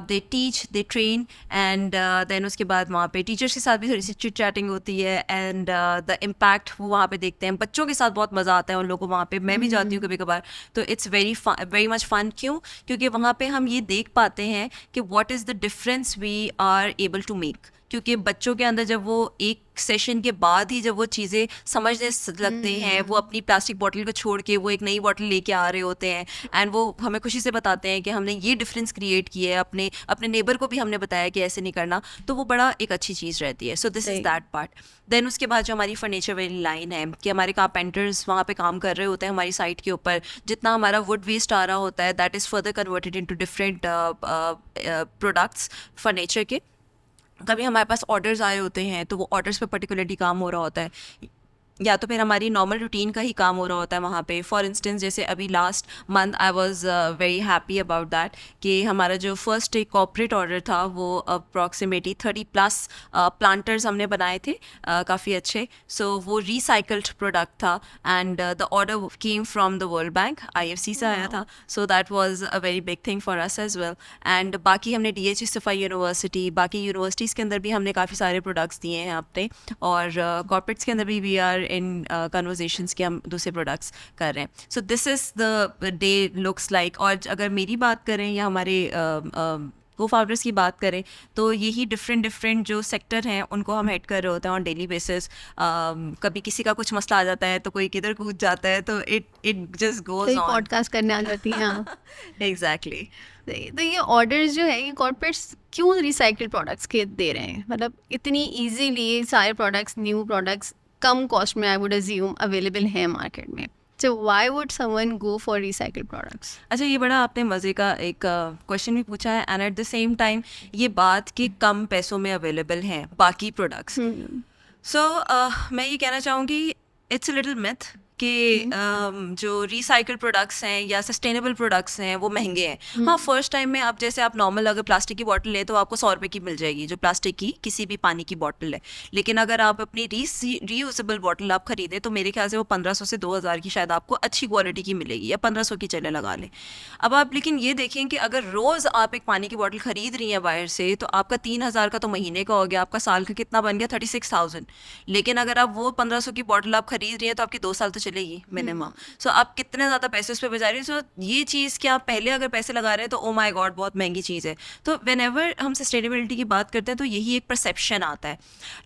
they teach, they train and then उसके बाद वहाँ पे टीचर्स के साथ भी थोड़ी सी चिट चैटिंग होती है एंड द इम्पैक्ट वो वहाँ पे देखते हैं. बच्चों के साथ बहुत मज़ा आता है उन लोगों को वहाँ पे, मैं भी जाती हूँ कभी कभार, तो इट्स वेरी मच फन. क्यों? क्योंकि वहाँ पे हम ये देख पाते हैं कि what is the difference we are able to make. क्योंकि बच्चों के अंदर जब वो एक सेशन के बाद ही जब वो चीज़ें समझने लगते हैं, वो अपनी प्लास्टिक बॉटल को छोड़ के वो एक नई बॉटल लेके आ रहे होते हैं एंड वो हमें खुशी से बताते हैं कि हमने ये डिफरेंस क्रिएट किया है, अपने नेबर को भी हमने बताया कि ऐसे नहीं करना, तो वो बड़ा एक अच्छी चीज़ रहती है. So this is that part. Then उसके बाद जो हमारी फर्नीचर वाली लाइन है कि हमारे कारपेंटर्स वहाँ पे काम कर रहे होते हैं हमारी साइट के ऊपर, जितना हमारा वुड वेस्ट आ रहा होता है that is further converted into different products furniture के. कभी हमारे पास ऑर्डर्स आए होते हैं तो वो ऑर्डर्स पे पर्टिकुलरली काम हो रहा होता है, या तो फिर हमारी नॉर्मल रूटीन का ही काम हो रहा होता है वहाँ पे. फॉर इंस्टेंस जैसे अभी last month I was very happy about that कि हमारा जो फर्स्ट एक कॉर्पोरेट ऑर्डर था वो अप्रॉक्सीमेटली 30+ प्लांटर्स हमने बनाए थे, काफ़ी अच्छे. सो वो रिसाइकल्ड प्रोडक्ट था and the order came from the World Bank, IFC से आया था. So that was a very big thing for us as well. And बाकी हमने DHU सफाई यूनिवर्सिटी, बाकी यूनिवर्सिटीज़ के अंदर भी हमने काफ़ी सारे प्रोडक्ट्स दिए हैं अपने, और कॉर्पोरेट्स के अंदर भी वी आर इन कन्वर्सेशंस के हम दूसरे प्रोडक्ट्स कर रहे हैं. सो this is the day looks like. और अगर मेरी बात करें या हमारे को फाउंडर्स की बात करें तो यही डिफरेंट जो सेक्टर हैं उनको हम हेड कर रहे होते हैं ऑन डेली बेसिस. कभी किसी का कुछ मसला आ जाता है तो कोई किधर कूद जाता है, तो it just goes on, podcast करने आ जाती हैं. एग्जैक्टली. तो ये ऑर्डर्स जो है ये कॉर्पोरेट्स क्यों रिसाइकल प्रोडक्ट्स के दे रहे हैं? मतलब इतनी इजीली सारे प्रोडक्ट्स, न्यू प्रोडक्ट्स कम कॉस्ट में आई वुड अज्यूम अवेलेबल है मार्केट में. So why would someone go for recycled products? अच्छा, ये बड़ा आपने मज़े का एक क्वेश्चन भी पूछा है and eight the same time ये बात कि कम पैसों में अवेलेबल हैं बाकी प्रोडक्ट्स. सो मैं ये कहना चाहूँगी इट्स अ लिटिल मिथ कि जो रिसाइकल प्रोडक्ट्स हैं या सस्टेनेबल प्रोडक्ट्स हैं वो महंगे हैं. हाँ, फर्स्ट टाइम में आप जैसे आप नॉर्मल अगर प्लास्टिक की बॉटल लें तो आपको 100 रुपये की मिल जाएगी जो प्लास्टिक की किसी भी पानी की बॉटल है. लेकिन अगर आप अपनी रीयूजेबल बॉटल आप खरीदें तो मेरे ख्याल से वो 1500 से 2000 की शायद आपको अच्छी क्वालिटी की मिलेगी, या 1500 की चले लगा लें. अब आप लेकिन ये देखें कि अगर रोज़ आप एक पानी की बॉटल खरीद रही हैं बाहर से तो आपका 3000 का तो महीने का हो गया, आपका साल का कितना बन गया? 36,000. लेकिन अगर आप वो 1500 की बॉटल आप खरीद रही हैं तो आपकी 2 साल तो चलेगी मिनिमम. सो आप कितने ज़्यादा पैसे उस पर बचा रही हैं. सो ये चीज़ कि आप पहले अगर पैसे लगा रहे हैं तो ओ माय गॉड बहुत महंगी चीज़ है. तो व्हेनेवर हम सस्टेनेबिलिटी की बात करते हैं तो यही एक परसेप्शन आता है.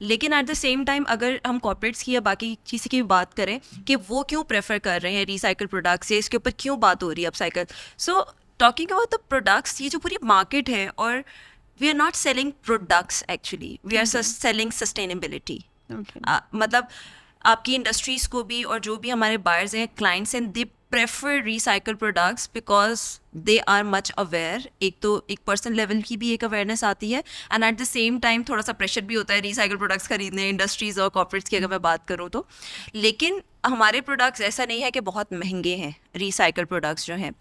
लेकिन एट द सेम टाइम अगर हम कॉर्पोरेट्स की या बाकी चीज़ की बात करें कि वो क्यों प्रेफर कर रहे हैं रिसाइकल प्रोडक्ट्स, या इसके ऊपर क्यों बात हो रही है upcycle. So talking about the products, ये जो पूरी मार्केट है, और we are not selling products actually, we are selling sustainability. मतलब आपकी इंडस्ट्रीज़ को भी और जो भी हमारे बायर्स हैं, क्लाइंट्स हैं, they prefer recycle products because they are much aware. एक तो एक पर्सनल लेवल की भी एक अवेयरनेस आती है, and eight the same time थोड़ा सा प्रेशर भी होता है रिसाइकल प्रोडक्ट्स खरीदने, इंडस्ट्रीज़ और कॉर्पोरेट्स की अगर मैं बात करूँ तो. लेकिन हमारे प्रोडक्ट्स ऐसा नहीं है कि बहुत महंगे हैं. रिसाइकल प्रोडक्ट्स जो हैं,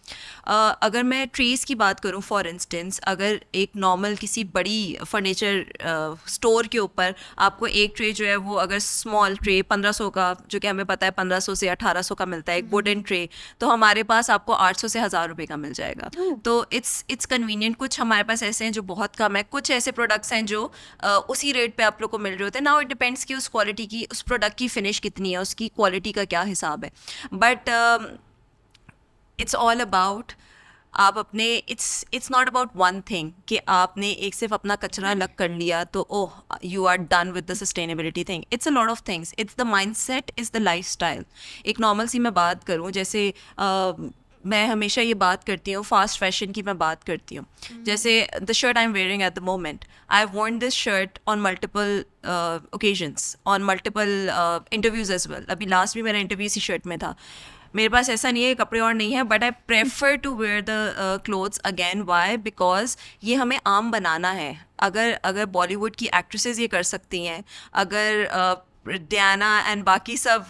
अगर मैं ट्रेस की बात करूं फॉर इंस्टेंस, अगर एक नॉर्मल किसी बड़ी फर्नीचर स्टोर के ऊपर आपको एक ट्रे जो है वो अगर स्मॉल ट्रे 1500 का, जो कि हमें पता है 1500 से 1800 का मिलता है एक वुडन ट्रे, तो हमारे पास आपको 800 से 1000 रुपये का मिल जाएगा. तो इट्स कन्वीनियंट. कुछ हमारे पास ऐसे हैं जो बहुत कम है, कुछ ऐसे प्रोडक्ट्स हैं जो उसी रेट पे आप लोग को मिल रहे होते हैं. नाउ इट डिपेंड्स कि उस क्वालिटी की, उस प्रोडक्ट की फिनिश कितनी है, उसकी क्वालिटी का क्या हिसाब है. बट इट्स ऑल अबाउट आप अपने, it's not about one thing कि आपने एक सिर्फ अपना कचरा अलग कर लिया तो oh you are done with the sustainability thing. It's a lot of things. It's the mindset, is the lifestyle. एक नॉर्मल सी मैं बात करूँ, जैसे मैं हमेशा ये बात करती हूँ, फास्ट फैशन की मैं बात करती हूँ. जैसे the shirt I am wearing at the moment, I have worn this shirt on multiple occasions, on multiple interviews as well. अभी लास्ट भी मेरा इंटरव्यू इसी शर्ट में था. मेरे पास ऐसा नहीं है कपड़े और नहीं है, but I prefer to wear the clothes again. Why? Because ये हमें आम बनाना है. अगर बॉलीवुड की एक्ट्रेसेस ये कर सकती हैं, अगर डियाना एंड बाकी सब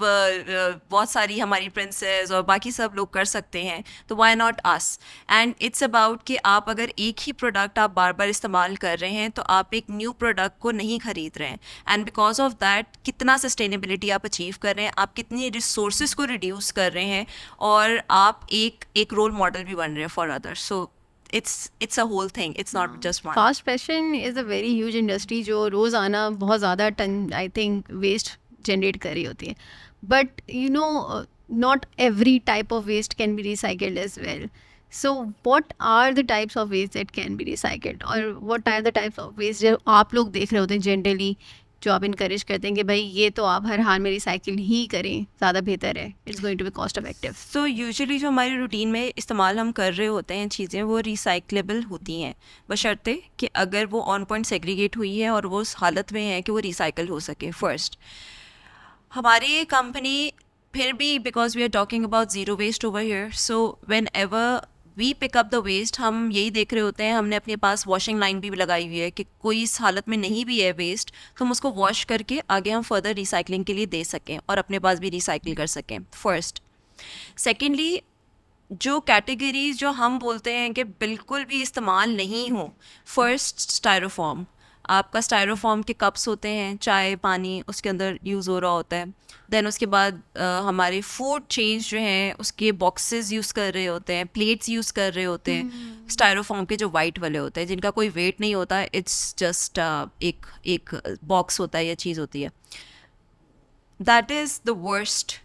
बहुत सारी हमारी प्रिंसेस और बाकी सब लोग कर सकते हैं, तो why not us. And it's about कि आप अगर एक ही प्रोडक्ट आप बार बार इस्तेमाल कर रहे हैं तो आप एक न्यू प्रोडक्ट को नहीं खरीद रहे हैं. एंड बिकॉज ऑफ दैट कितना सस्टेनेबिलिटी आप अचीव कर रहे हैं, आप कितनी रिसोर्सेज को रिड्यूस कर रहे हैं, और आप एक रोल मॉडल भी बन रहे हैं for others. So it's a whole thing, it's not just one. Fast fashion is a very huge industry जो रोज़ाना बहुत ज़्यादा ton I think waste generate कर रही होती है. But you know not every type of waste can be recycled as well. So what are the types of waste that can be recycled, और what are the types of waste जो आप लोग देख रहे होते हैं जनरली, जो आप इनकरेज करते हैं कि भाई ये तो आप हर हाल में रिसाइकिल ही करें, ज़्यादा बेहतर है, it's going to be cost effective. So usually जो हमारी रूटीन में इस्तेमाल हम कर रहे होते हैं चीज़ें, वो रिसाइक्लेबल होती हैं, बशर्ते कि अगर वो ऑन पॉइंट सेग्रीगेट हुई है और वो उस हालत में है कि वो रिसाइकल हो सके. फर्स्ट, हमारी कंपनी फिर भी, because we are talking about zero waste over here, so whenever we pick up the waste, हम यही देख रहे होते हैं, हमने अपने पास वॉशिंग लाइन भी लगाई हुई है कि कोई इस हालत में नहीं भी है वेस्ट, तो हम उसको वॉश करके आगे हम फर्दर रिसाइकलिंग के लिए दे सकें और अपने पास भी रिसाइकिल कर सकें. फर्स्ट. सेकेंडली, जो कैटेगरीज जो हम बोलते हैं कि बिल्कुल भी इस्तेमाल नहीं हो, फर्स्ट स्टायरोफॉर्म. आपका स्टायरोफॉर्म के कप्स होते हैं, चाय पानी उसके अंदर यूज़ हो रहा होता है. देन उसके बाद हमारे फूड चेंज जो हैं उसके बॉक्सेस यूज़ कर रहे होते हैं, प्लेट्स यूज़ कर रहे होते हैं स्टायरोफॉर्म के, जो वाइट वाले होते हैं जिनका कोई वेट नहीं होता, इट्स जस्ट एक बॉक्स होता है या चीज़ होती है. That is the worst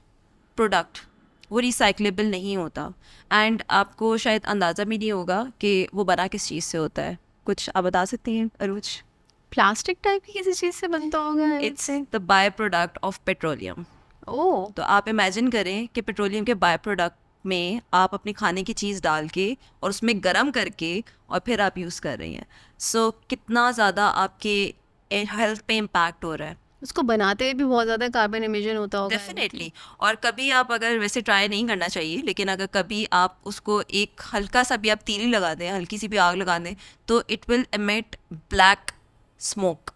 product. वो रिसाइक्लेबल नहीं होता. एंड आपको शायद अंदाज़ा भी नहीं होगा कि वो बना किस चीज़ से होता है. कुछ आप बता सकती हैं अरुज? प्लास्टिक टाइप की किसी चीज़ से बनता होगा. It's the by product of petroleum. Oh, तो आप इमेजिन करें कि पेट्रोलियम के बाय प्रोडक्ट में आप अपनी खाने की चीज़ डाल के और उसमें गर्म करके और फिर आप यूज़ कर रही हैं. सो कितना ज़्यादा आपके हेल्थ पे इम्पैक्ट हो रहा है. उसको बनाते हुए भी बहुत ज़्यादा कार्बन एमिशन होता होगा. डेफिनेटली. और कभी आप, अगर वैसे ट्राई नहीं करना चाहिए, लेकिन अगर कभी आप उसको एक हल्का सा भी आप तीली लगा दें, हल्की सी भी आग लगा दें, तो it will emit black smoke.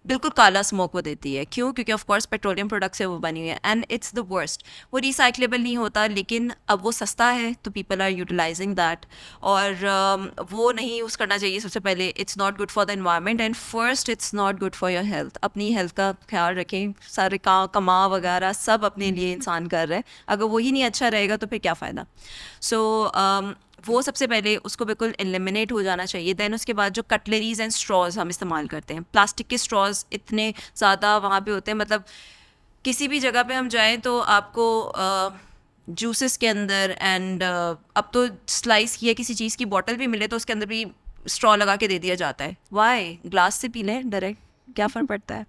बिल्कुल काला स्मोक वो देती है. क्यों? क्योंकि ऑफ कोर्स पेट्रोलियम प्रोडक्ट से वो बनी हुई है. And it's the worst. वो रिसाइक्लेबल नहीं होता, लेकिन अब वो सस्ता है तो पीपल आर यूटिलाइजिंग दैट. और वो नहीं यूज़ करना चाहिए. सबसे पहले it's not good for the environment, and first it's not good for your health. अपनी हेल्थ का ख्याल रखें. सारे कमा वगैरह सब अपने लिए इंसान कर रहे हैं. अगर वही नहीं अच्छा रहेगा तो फिर क्या फ़ायदा. सो वो सबसे पहले उसको बिल्कुल एलिमिनेट हो जाना चाहिए. दैन उसके बाद जो कटलरीज एंड स्ट्रॉज हम इस्तेमाल करते हैं, प्लास्टिक के स्ट्रॉज इतने ज़्यादा वहाँ पे होते हैं, मतलब किसी भी जगह पे हम जाएं तो आपको जूसेस के अंदर एंड अब तो स्लाइस किया किसी चीज़ की बॉटल भी मिले तो उसके अंदर भी स्ट्रॉ लगा के दे दिया जाता है. वाई? ग्लास से पी लें डायरेक्ट, क्या फ़र्क पड़ता है.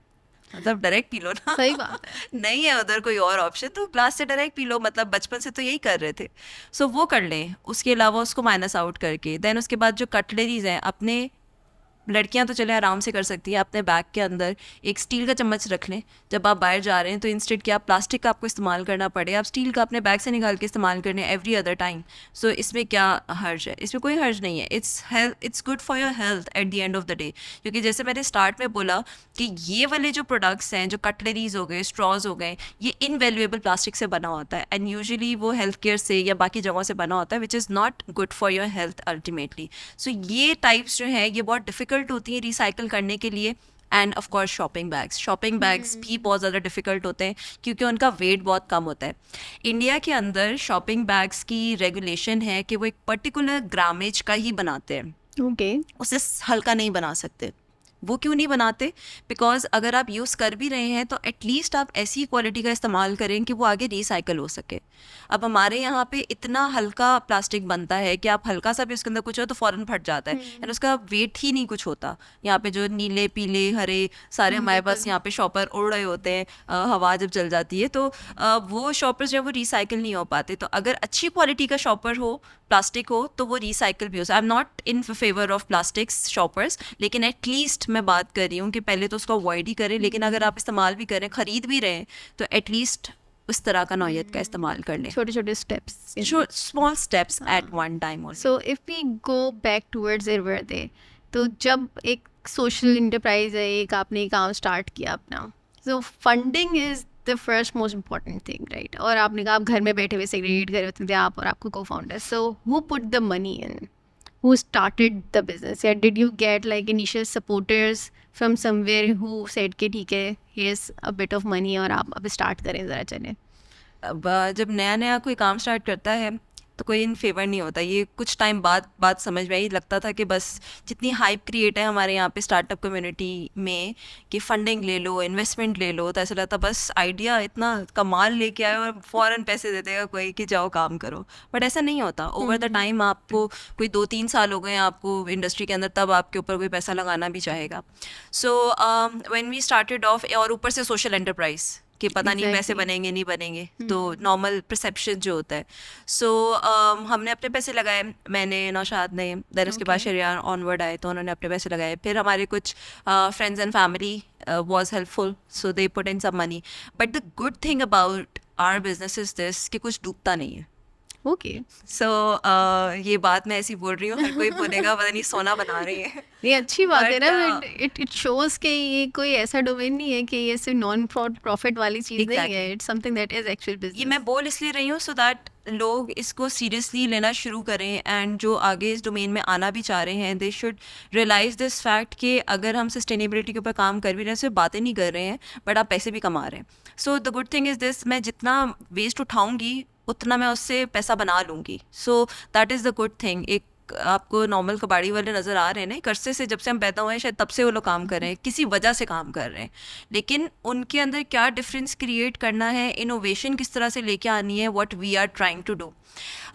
मतलब डायरेक्ट पी लो ना. सही बात है. नहीं है उधर कोई और ऑप्शन, तो ग्लास से डायरेक्ट पी लो. मतलब बचपन से तो यही कर रहे थे. सो वो कर लें. उसके अलावा उसको माइनस आउट करके, देन उसके बाद जो कटलरीज हैं अपने लड़कियां तो चले आराम से कर सकती हैं, अपने बैग के अंदर एक स्टील का चम्मच रख लें जब आप बाहर जा रहे हैं, तो इंस्टेड कि आप प्लास्टिक का आपको इस्तेमाल करना पड़े, आप स्टील का अपने बैग से निकाल के इस्तेमाल करने एवरी अदर टाइम. सो इसमें क्या हर्ज है? इसमें कोई हर्ज नहीं है. It's good for your health at the end of the day. क्योंकि जैसे मैंने स्टार्ट में बोला कि ये वाले जो प्रोडक्ट्स हैं, जो कटलरीज हो गए, स्ट्रॉज हो गए, ये इनवैल्यूएबल प्लास्टिक से बना होता है एंड यूजुअली वो हेल्थ केयर से या बाकी जगहों से बना होता है, which is not good for your health ultimately. So ये टाइप्स जो है ये बहुत डिफ़िकल्ट होती है रिसाइकल करने के लिए. End of course shopping bags भी बहुत ज़्यादा डिफ़िकल्ट होते हैं क्योंकि उनका वेट बहुत कम होता है. इंडिया के अंदर शॉपिंग बैग्स की रेगुलेशन है कि वो एक पर्टिकुलर ग्रामेज का ही बनाते हैं, ओके. उसे हल्का नहीं बना सकते. वो क्यों नहीं बनाते? बिकॉज अगर आप यूज़ कर भी रहे हैं तो एटलीस्ट आप ऐसी क्वालिटी का इस्तेमाल करें कि वो आगे रिसाइकल हो सके. अब हमारे यहाँ पे इतना हल्का प्लास्टिक बनता है कि आप हल्का सा भी उसके अंदर कुछ हो तो फ़ौरन फट जाता है एंड उसका वेट ही नहीं कुछ होता. यहाँ पे जो नीले पीले हरे सारे हमारे पास यहाँ पे शॉपर उड़ रहे होते हैं, हवा जब चल जाती है तो वो शॉपर्स जो है वो रिसाइकल नहीं हो पाते. तो अगर अच्छी क्वालिटी का शॉपर हो, प्लास्टिक हो, तो वो रिसाइकल भी हो. I am not in favour of plastics shoppers, लेकिन एटलीस्ट मैं बात कर रही हूँ कि पहले तो उसको अवॉइड ही करें, लेकिन अगर आप इस्तेमाल भी करें, ख़रीद भी रहे हैं, तो एटलीस्ट उस तरह का नौयत का इस्तेमाल कर लें. छोटे छोटे steps. Small steps at one time. So if we go back towards everyday, तो जब एक सोशल इंटरप्राइज है, एक आपने काम स्टार्ट किया अपना, so funding is the first most important thing, right? और आपने कहा आप घर में बैठे हुए सेग्रीगेट कर रहे थे, आप और आपको को founder. So who put the money in? Who started the business? Yeah, did you get like initial supporters from somewhere who said कि ठीक है, here's a bit of money और आप अब start करें ज़रा चलें? अब जब नया नया कोई काम स्टार्ट करता है तो कोई इन फेवर नहीं होता. ये कुछ टाइम बाद बात समझ में आई. लगता था कि बस जितनी हाइप क्रिएट है हमारे यहाँ पे स्टार्टअप कम्युनिटी में कि फंडिंग ले लो, इन्वेस्टमेंट ले लो, तो ऐसा लगता बस आइडिया इतना कमाल लेके आए और फ़ौरन पैसे दे देगा कोई कि जाओ काम करो. बट ऐसा नहीं होता. ओवर द टाइम आपको कोई 2-3 साल हो गए आपको इंडस्ट्री के अंदर, तब आपके ऊपर कोई पैसा लगाना भी चाहेगा. So when we started off, और ऊपर से सोशल एंटरप्राइज कि पता नहीं पैसे बनेंगे नहीं बनेंगे, तो नॉर्मल परसेप्शन जो होता है. सो हमने अपने पैसे लगाए, मैंने, नौशाद ने. देन उसके बाद शरियान ऑनवर्ड आए तो उन्होंने अपने पैसे लगाए. फिर हमारे कुछ friends and family was helpful, so they put in some money. But the good thing about our business is this कि कुछ डूबता नहीं है. ओके. सो ये बात मैं ऐसी बोल रही हूँ, हर कोई बोलेगा पता नहीं सोना बना रही है. ये अच्छी बात है ना. But, इट शोज कि ये कोई ऐसा डोमेन नहीं है कि ये सिर्फ नॉन प्रॉफिट वाली चीज़ नहीं है. It's something that is actual business. ये मैं बोल इसलिए रही हूँ सो दैट लोग इसको सीरियसली लेना शुरू करें एंड जो आगे इस डोमेन में आना भी चाह रहे हैं, they should realise this fact कि अगर हम सस्टेनेबिलिटी के ऊपर काम कर भी रहे हैं, सिर्फ बातें नहीं कर रहे हैं बट आप पैसे भी कमा रहे हैं. So the good thing is this, मैं जितना वेस्ट उठाऊंगी उतना मैं उससे पैसा बना लूँगी. So that is the good thing. एक आपको नॉर्मल कबाड़ी वाले नज़र आ रहे हैं ना, एक अरसे से जब से हम पैदा हुए हैं शायद तब से वो लोग काम कर रहे हैं, किसी वजह से काम कर रहे हैं, लेकिन उनके अंदर क्या डिफरेंस क्रिएट करना है, इनोवेशन किस तरह से लेके आनी है, what we are trying to do.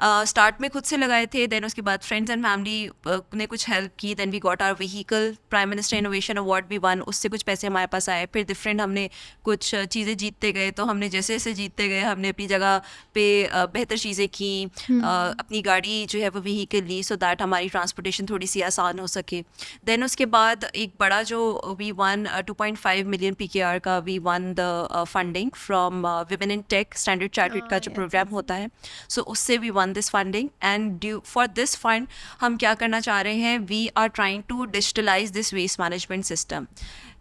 Start में खुद से लगाए थे, देन उसके बाद फ्रेंड्स एंड फैमिली ने कुछ हेल्प की, then we got our vehicle, prime minister innovation award भी वन, उससे कुछ पैसे हमारे पास आए. फिर डिफरेंट हमने कुछ चीज़ें जीतते गए, तो हमने जैसे जैसे जीतते गए हमने अपनी जगह पे बेहतर चीज़ें की, अपनी गाड़ी जो है वो व्हीकल ली सो दैट हमारी ट्रांसपोर्टेशन थोड़ी सी आसान हो सके. देन उसके बाद एक बड़ा जो वी वन 2.5 मिलियन PKR का we won the funding from women in tech Standard Chartered का जो प्रोग्राम होता है. सो उससे we won this funding and due for this fund हम क्या करना चाह रहे हैं, we are trying to digitalise this waste management system.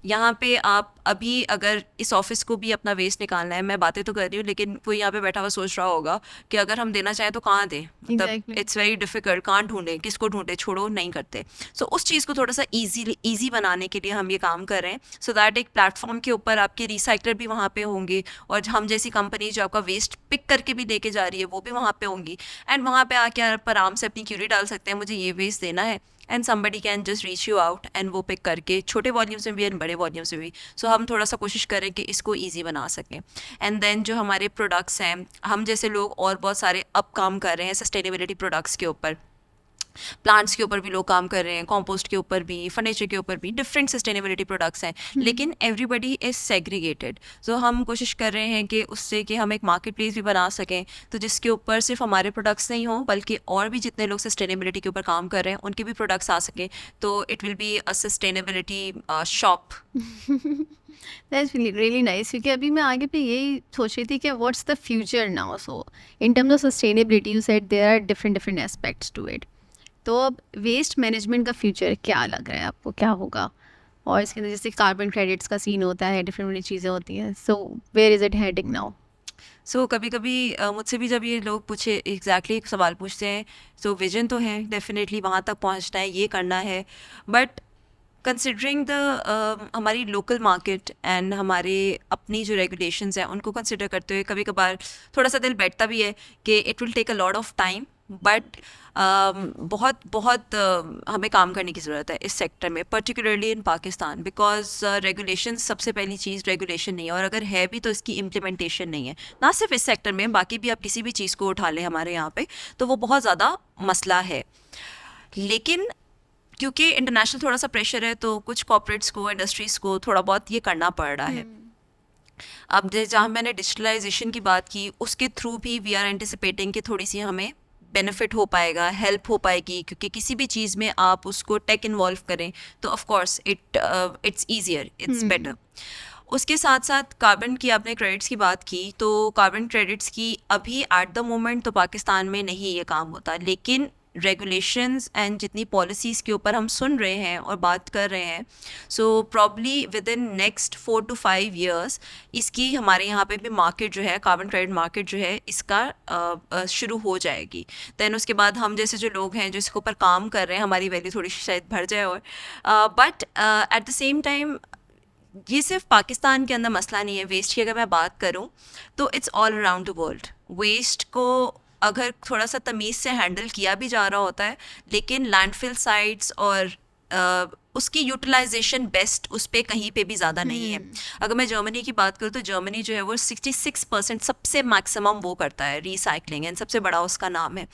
यहाँ पे आप अभी अगर इस ऑफिस को भी अपना वेस्ट निकालना है, मैं बातें तो कर रही हूँ लेकिन कोई यहाँ पे बैठा हुआ सोच रहा होगा कि अगर हम देना चाहें तो कहाँ दें, मतलब इट्स वेरी डिफिकल्ट, कहाँ ढूंढें, किसको ढूंढें, छोड़ो नहीं करते. सो उस चीज़ को थोड़ा सा ईजी बनाने के लिए हम ये काम कर रहे हैं, सो दैट एक प्लेटफॉर्म के ऊपर आपके रिसाइकलर भी वहाँ पे होंगे और हम जैसी कंपनी जो आपका वेस्ट पिक करके भी लेके जा रही है वो भी वहाँ पे होंगी, एंड वहाँ पे आके आप आराम से अपनी क्यूरी डाल सकते हैं, मुझे ये वेस्ट देना है, and somebody can just reach you out and वो पिक करके, छोटे वॉल्यूम्स में भी एंड बड़े वॉल्यूम्स में भी. सो हम थोड़ा सा कोशिश करें कि इसको ईजी बना सकें. एंड देन जो हमारे प्रोडक्ट्स हैं, हम जैसे लोग और बहुत सारे अब काम कर रहे हैं सस्टेनेबिलिटी प्रोडक्ट्स के ऊपर. प्लांट्स के ऊपर भी लोग काम कर रहे हैं, कंपोस्ट के ऊपर भी, फर्नीचर के ऊपर भी, डिफरेंट सस्टेनेबिलिटी प्रोडक्ट्स हैं, लेकिन एवरीबडी इज सेग्रीगेटेड. सो हम कोशिश कर रहे हैं कि उससे कि हम एक मार्केट प्लेस भी बना सकें, तो जिसके ऊपर सिर्फ हमारे प्रोडक्ट्स नहीं हों बल्कि और भी जितने लोग सस्टेनेबिलिटी के ऊपर काम कर रहे हैं उनके भी प्रोडक्ट्स आ सकें. तो it will be a sustainability shop. That's really nice, क्योंकि अभी मैं आगे पे यही सोच रही थी कि what's the future now. So in terms of sustainability you said there are different aspects to it. तो अब वेस्ट मैनेजमेंट का फ्यूचर क्या लग रहा है आपको, क्या होगा? और इसके अंदर जैसे कार्बन क्रेडिट्स का सीन होता है, डिफरेंट चीज़ें होती हैं. So where is it heading now? So कभी कभी मुझसे भी जब ये लोग पूछे एग्जैक्टली सवाल पूछते हैं, सो विजन तो है डेफिनेटली, वहाँ तक पहुँचना है, ये करना है, बट कंसिडरिंग द हमारी लोकल मार्केट एंड हमारे अपनी जो रेगुलेशंस हैं उनको कंसिडर करते हुए कभी कभार थोड़ा सा दिल बैठता भी है कि it will take a lot of time, but बहुत बहुत हमें काम करने की ज़रूरत है इस सेक्टर में, particularly in Pakistan, because regulation सबसे पहली चीज़ रेगुलेशन नहीं है, और अगर है भी तो इसकी इम्प्लीमेंटेशन नहीं है. ना सिर्फ इस सेक्टर में, बाकी भी आप किसी भी चीज़ को उठा लें हमारे यहाँ पे तो वो बहुत ज़्यादा मसला है. लेकिन क्योंकि इंटरनेशनल थोड़ा सा प्रेशर है तो कुछ कॉर्पोरेट्स को, इंडस्ट्रीज़ को थोड़ा बहुत ये करना पड़ रहा है. अब जहाँ मैंने डिजिटलाइजेशन की बात की उसके थ्रू भी वी आर एंटिसिपेटिंग कि थोड़ी सी हमें बेनिफिट हो पाएगा, हेल्प हो पाएगी, क्योंकि किसी भी चीज़ में आप उसको टेक इन्वॉल्व करें तो of course it's easier, it's better. उसके साथ साथ कार्बन की आपने क्रेडिट्स की बात की, तो कार्बन क्रेडिट्स की अभी एट द मोमेंट तो पाकिस्तान में नहीं ये काम होता, लेकिन रेगुलेशंस एंड जितनी पॉलिसीज़ के ऊपर हम सुन रहे हैं और बात कर रहे हैं, so probably with in next 4 to 5 years इसकी हमारे यहाँ पे भी मार्केट जो है, कार्बन क्रेडिट मार्केट जो है, इसका शुरू हो जाएगी. दैन उसके बाद हम जैसे जो लोग हैं जो इसके ऊपर काम कर रहे हैं, हमारी वैल्यू थोड़ी सी शायद बढ़ जाए. और but at the same time ये सिर्फ पाकिस्तान के अंदर मसला नहीं है. वेस्ट की अगर मैं बात करूं तो it's all around the world. Waste को अगर थोड़ा सा तमीज़ से हैंडल किया भी जा रहा होता है, लेकिन लैंडफिल साइट्स और उसकी यूटिलाइजेशन बेस्ट उस पर कहीं पे भी ज़्यादा नहीं है. अगर मैं जर्मनी की बात करूँ तो जर्मनी जो है वो 66% सबसे मैक्सिमम वो करता है रिसाइकलिंग, एंड सबसे बड़ा उसका नाम है.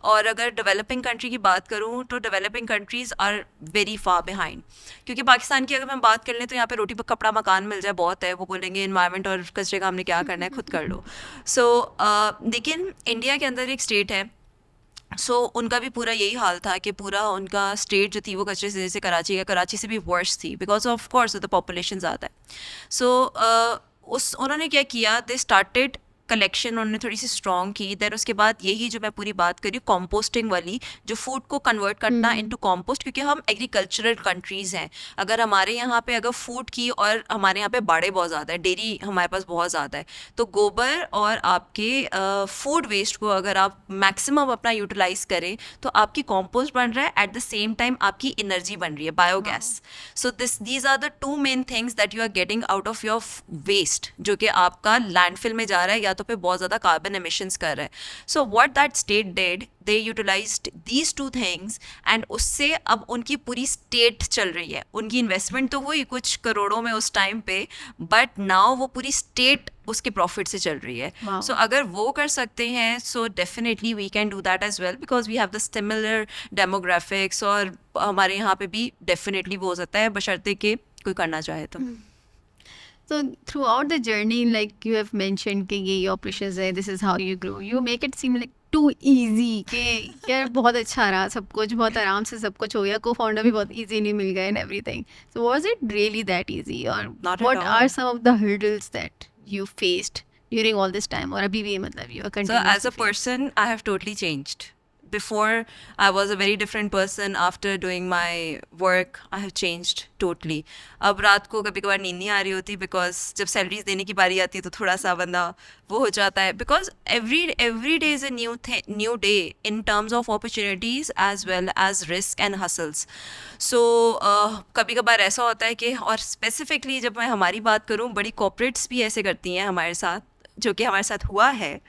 और अगर डेवलपिंग कंट्री की बात करूँ तो developing countries are very far behind. क्योंकि पाकिस्तान की अगर हम बात कर लें तो यहाँ पे रोटी पर कपड़ा मकान मिल जाए बहुत है, वो बोलेंगे इन्वायरमेंट और कचरे का हमने क्या करना है, खुद कर लो. सो लेकिन इंडिया के अंदर एक स्टेट है, सो उनका भी पूरा यही हाल था कि पूरा उनका स्टेट जो थी वो कचरे से, जैसे कराची से भी वर्स थी, because of course the population ज़्यादा है. सो उन्होंने क्या किया, दे स्टार्टेड कलेक्शन उन्होंने थोड़ी सी स्ट्रॉन्ग की. देन उसके बाद यही जो मैं पूरी बात करी कॉम्पोस्टिंग वाली, जो फूड को कन्वर्ट करना इनटू कॉम्पोस्ट, क्योंकि हम एग्रीकल्चरल कंट्रीज़ हैं. अगर हमारे यहाँ पे अगर फूड की, और हमारे यहाँ पे बाड़े बहुत ज़्यादा है, डेयरी हमारे पास बहुत ज़्यादा है, तो गोबर और आपके फूड वेस्ट को अगर आप मैक्सिमम अपना यूटिलाइज करें तो आपकी कॉम्पोस्ट बन रहा है, एट द सेम टाइम आपकी एनर्जी बन रही है, biogas. So these are the 2 main things that you are getting out of your waste, जो कि आपका लैंडफिल में जा रहा है या तो पे बहुत ज़्यादा कार्बन एमिशंस कर रहे हैं. So what that state did, they utilised these 2 things, and उससे अब उनकी पूरी स्टेट चल रही है. उनकी इन्वेस्टमेंट तो हुई कुछ करोड़ों में उस टाइम पे, बट नाउ वो पूरी स्टेट उसके प्रॉफिट से चल रही है. सो अगर वो कर सकते हैं so definitely we can do that as well, because we have the similar demographics, और हमारे यहाँ पे भी डेफिनेटली वो हो सकता है, बशर्ते कि कोई करना चाहे तो. So throughout the journey, like you have mentioned कि ये operations है, this is how you grow. You make it seem like too easy कि यार बहुत अच्छा रहा, सब कुछ बहुत आराम से सब कुछ हो गया, co-founder भी बहुत easily मिल गए and everything. So was it really that easy, or Not at what all. are some of the hurdles that you faced during all this time? और अभी भी मतलब you are So continuing as a person, I have totally changed. Before, I was a very different person. After doing my work, I have changed totally. अब रात को कभी कभार नींद नहीं आ रही होती, because जब सैलरीज देने की बारी आती है तो थोड़ा सा बंदा वो हो जाता है, because every day is a new day in terms of opportunities as well as risk and hustles. So कभी कभार ऐसा होता है कि, और स्पेसिफिकली जब मैं हमारी बात करूँ, बड़ी कॉर्पोरेट्स भी ऐसे करती हैं हमारे साथ, जो कि हमारे साथ हुआ है.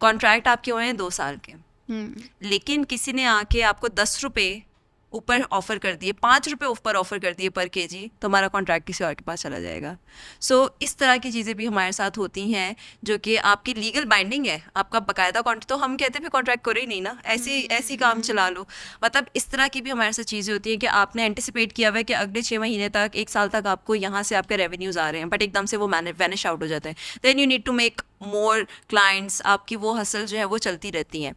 कॉन्ट्रैक्ट आपके हुए हैं 2 साल के, लेकिन किसी ने आके आपको 10 रुपये ऊपर ऑफर कर दिए, 5 रुपये ऊपर ऑफर कर दिए पर केजी, तो हमारा कॉन्ट्रैक्ट किसी और के पास चला जाएगा। सो इस तरह की चीज़ें भी हमारे साथ होती हैं जो कि आपकी लीगल बाइंडिंग है, आपका बाकायदा कॉन्ट्रैक्ट, तो हम कहते हैं कॉन्ट्रैक्ट करो ही नहीं ना, ऐसी काम चला लो। मतलब इस तरह की भी हमारे साथ चीज़ें होती हैं कि आपने एंटिसिपेट किया हुआ है कि अगले 6 महीने तक, 1 साल तक आपको यहाँ से आपके रेवेन्यूज़ आ रहे हैं, बट एकदम से वो वैनिश आउट हो जाते हैं। Then you need to make more clients, आपकी वो हसल जो है वो चलती रहती हैं।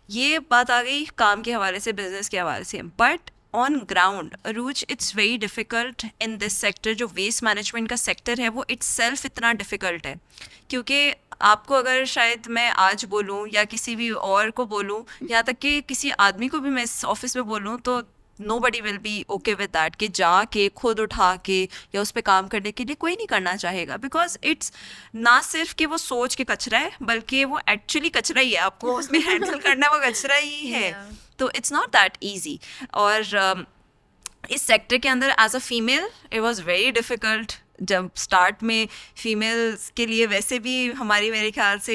ये बात आ गई काम के हवाले से, बिजनेस के हवाले से। But on ground Arooj, it's very difficult in this sector. जो वेस्ट मैनेजमेंट का सेक्टर है वो इट्सेल्फ इतना डिफ़िकल्ट है, क्योंकि आपको अगर शायद मैं आज बोलूँ या किसी भी और को बोलूँ, यहाँ तक कि किसी आदमी को भी मैं इस ऑफिस में बोलूँ, तो nobody will be okay with that कि जाके खुद उठा के या उस पर काम करने के लिए कोई नहीं करना चाहेगा, बिकॉज इट्स ना सिर्फ कि वो सोच के कचरा है, बल्कि वो एक्चुअली कचरा ही है, आपको उसमें हैंडल करना वो कचरा ही है। तो इट्स नॉट दैट ईजी। और इस सेक्टर के अंदर as a female it was very difficult. जब स्टार्ट में फीमेल्स के लिए वैसे भी हमारी, मेरे ख्याल से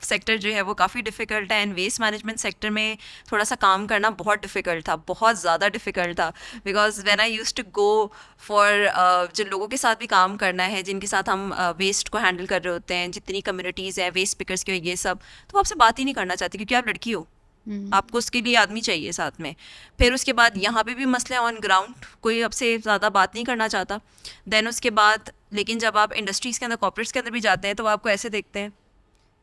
सेक्टर जो है वो काफ़ी डिफ़िकल्ट है, एंड वेस्ट मैनेजमेंट सेक्टर में थोड़ा सा काम करना बहुत डिफ़िकल्ट था, बहुत ज़्यादा डिफ़िकल्ट था। Because when I used to go for जिन लोगों के साथ भी काम करना है, जिनके साथ हम वेस्ट को हैंडल कर रहे होते हैं, जितनी कम्युनिटीज़ हैं, वेस्ट पिकर्स की, ये सब, तो वो आपसे बात ही नहीं करना चाहती, क्योंकि आप लड़की हो, आपको उसके लिए आदमी चाहिए साथ में। फिर उसके बाद यहाँ पे भी मसले ऑन ग्राउंड, कोई आपसे ज़्यादा बात नहीं करना चाहता। देन उसके बाद, लेकिन जब आप इंडस्ट्रीज़ के अंदर, कॉर्पोरेट्स के अंदर भी जाते हैं, तो वो आपको ऐसे देखते हैं,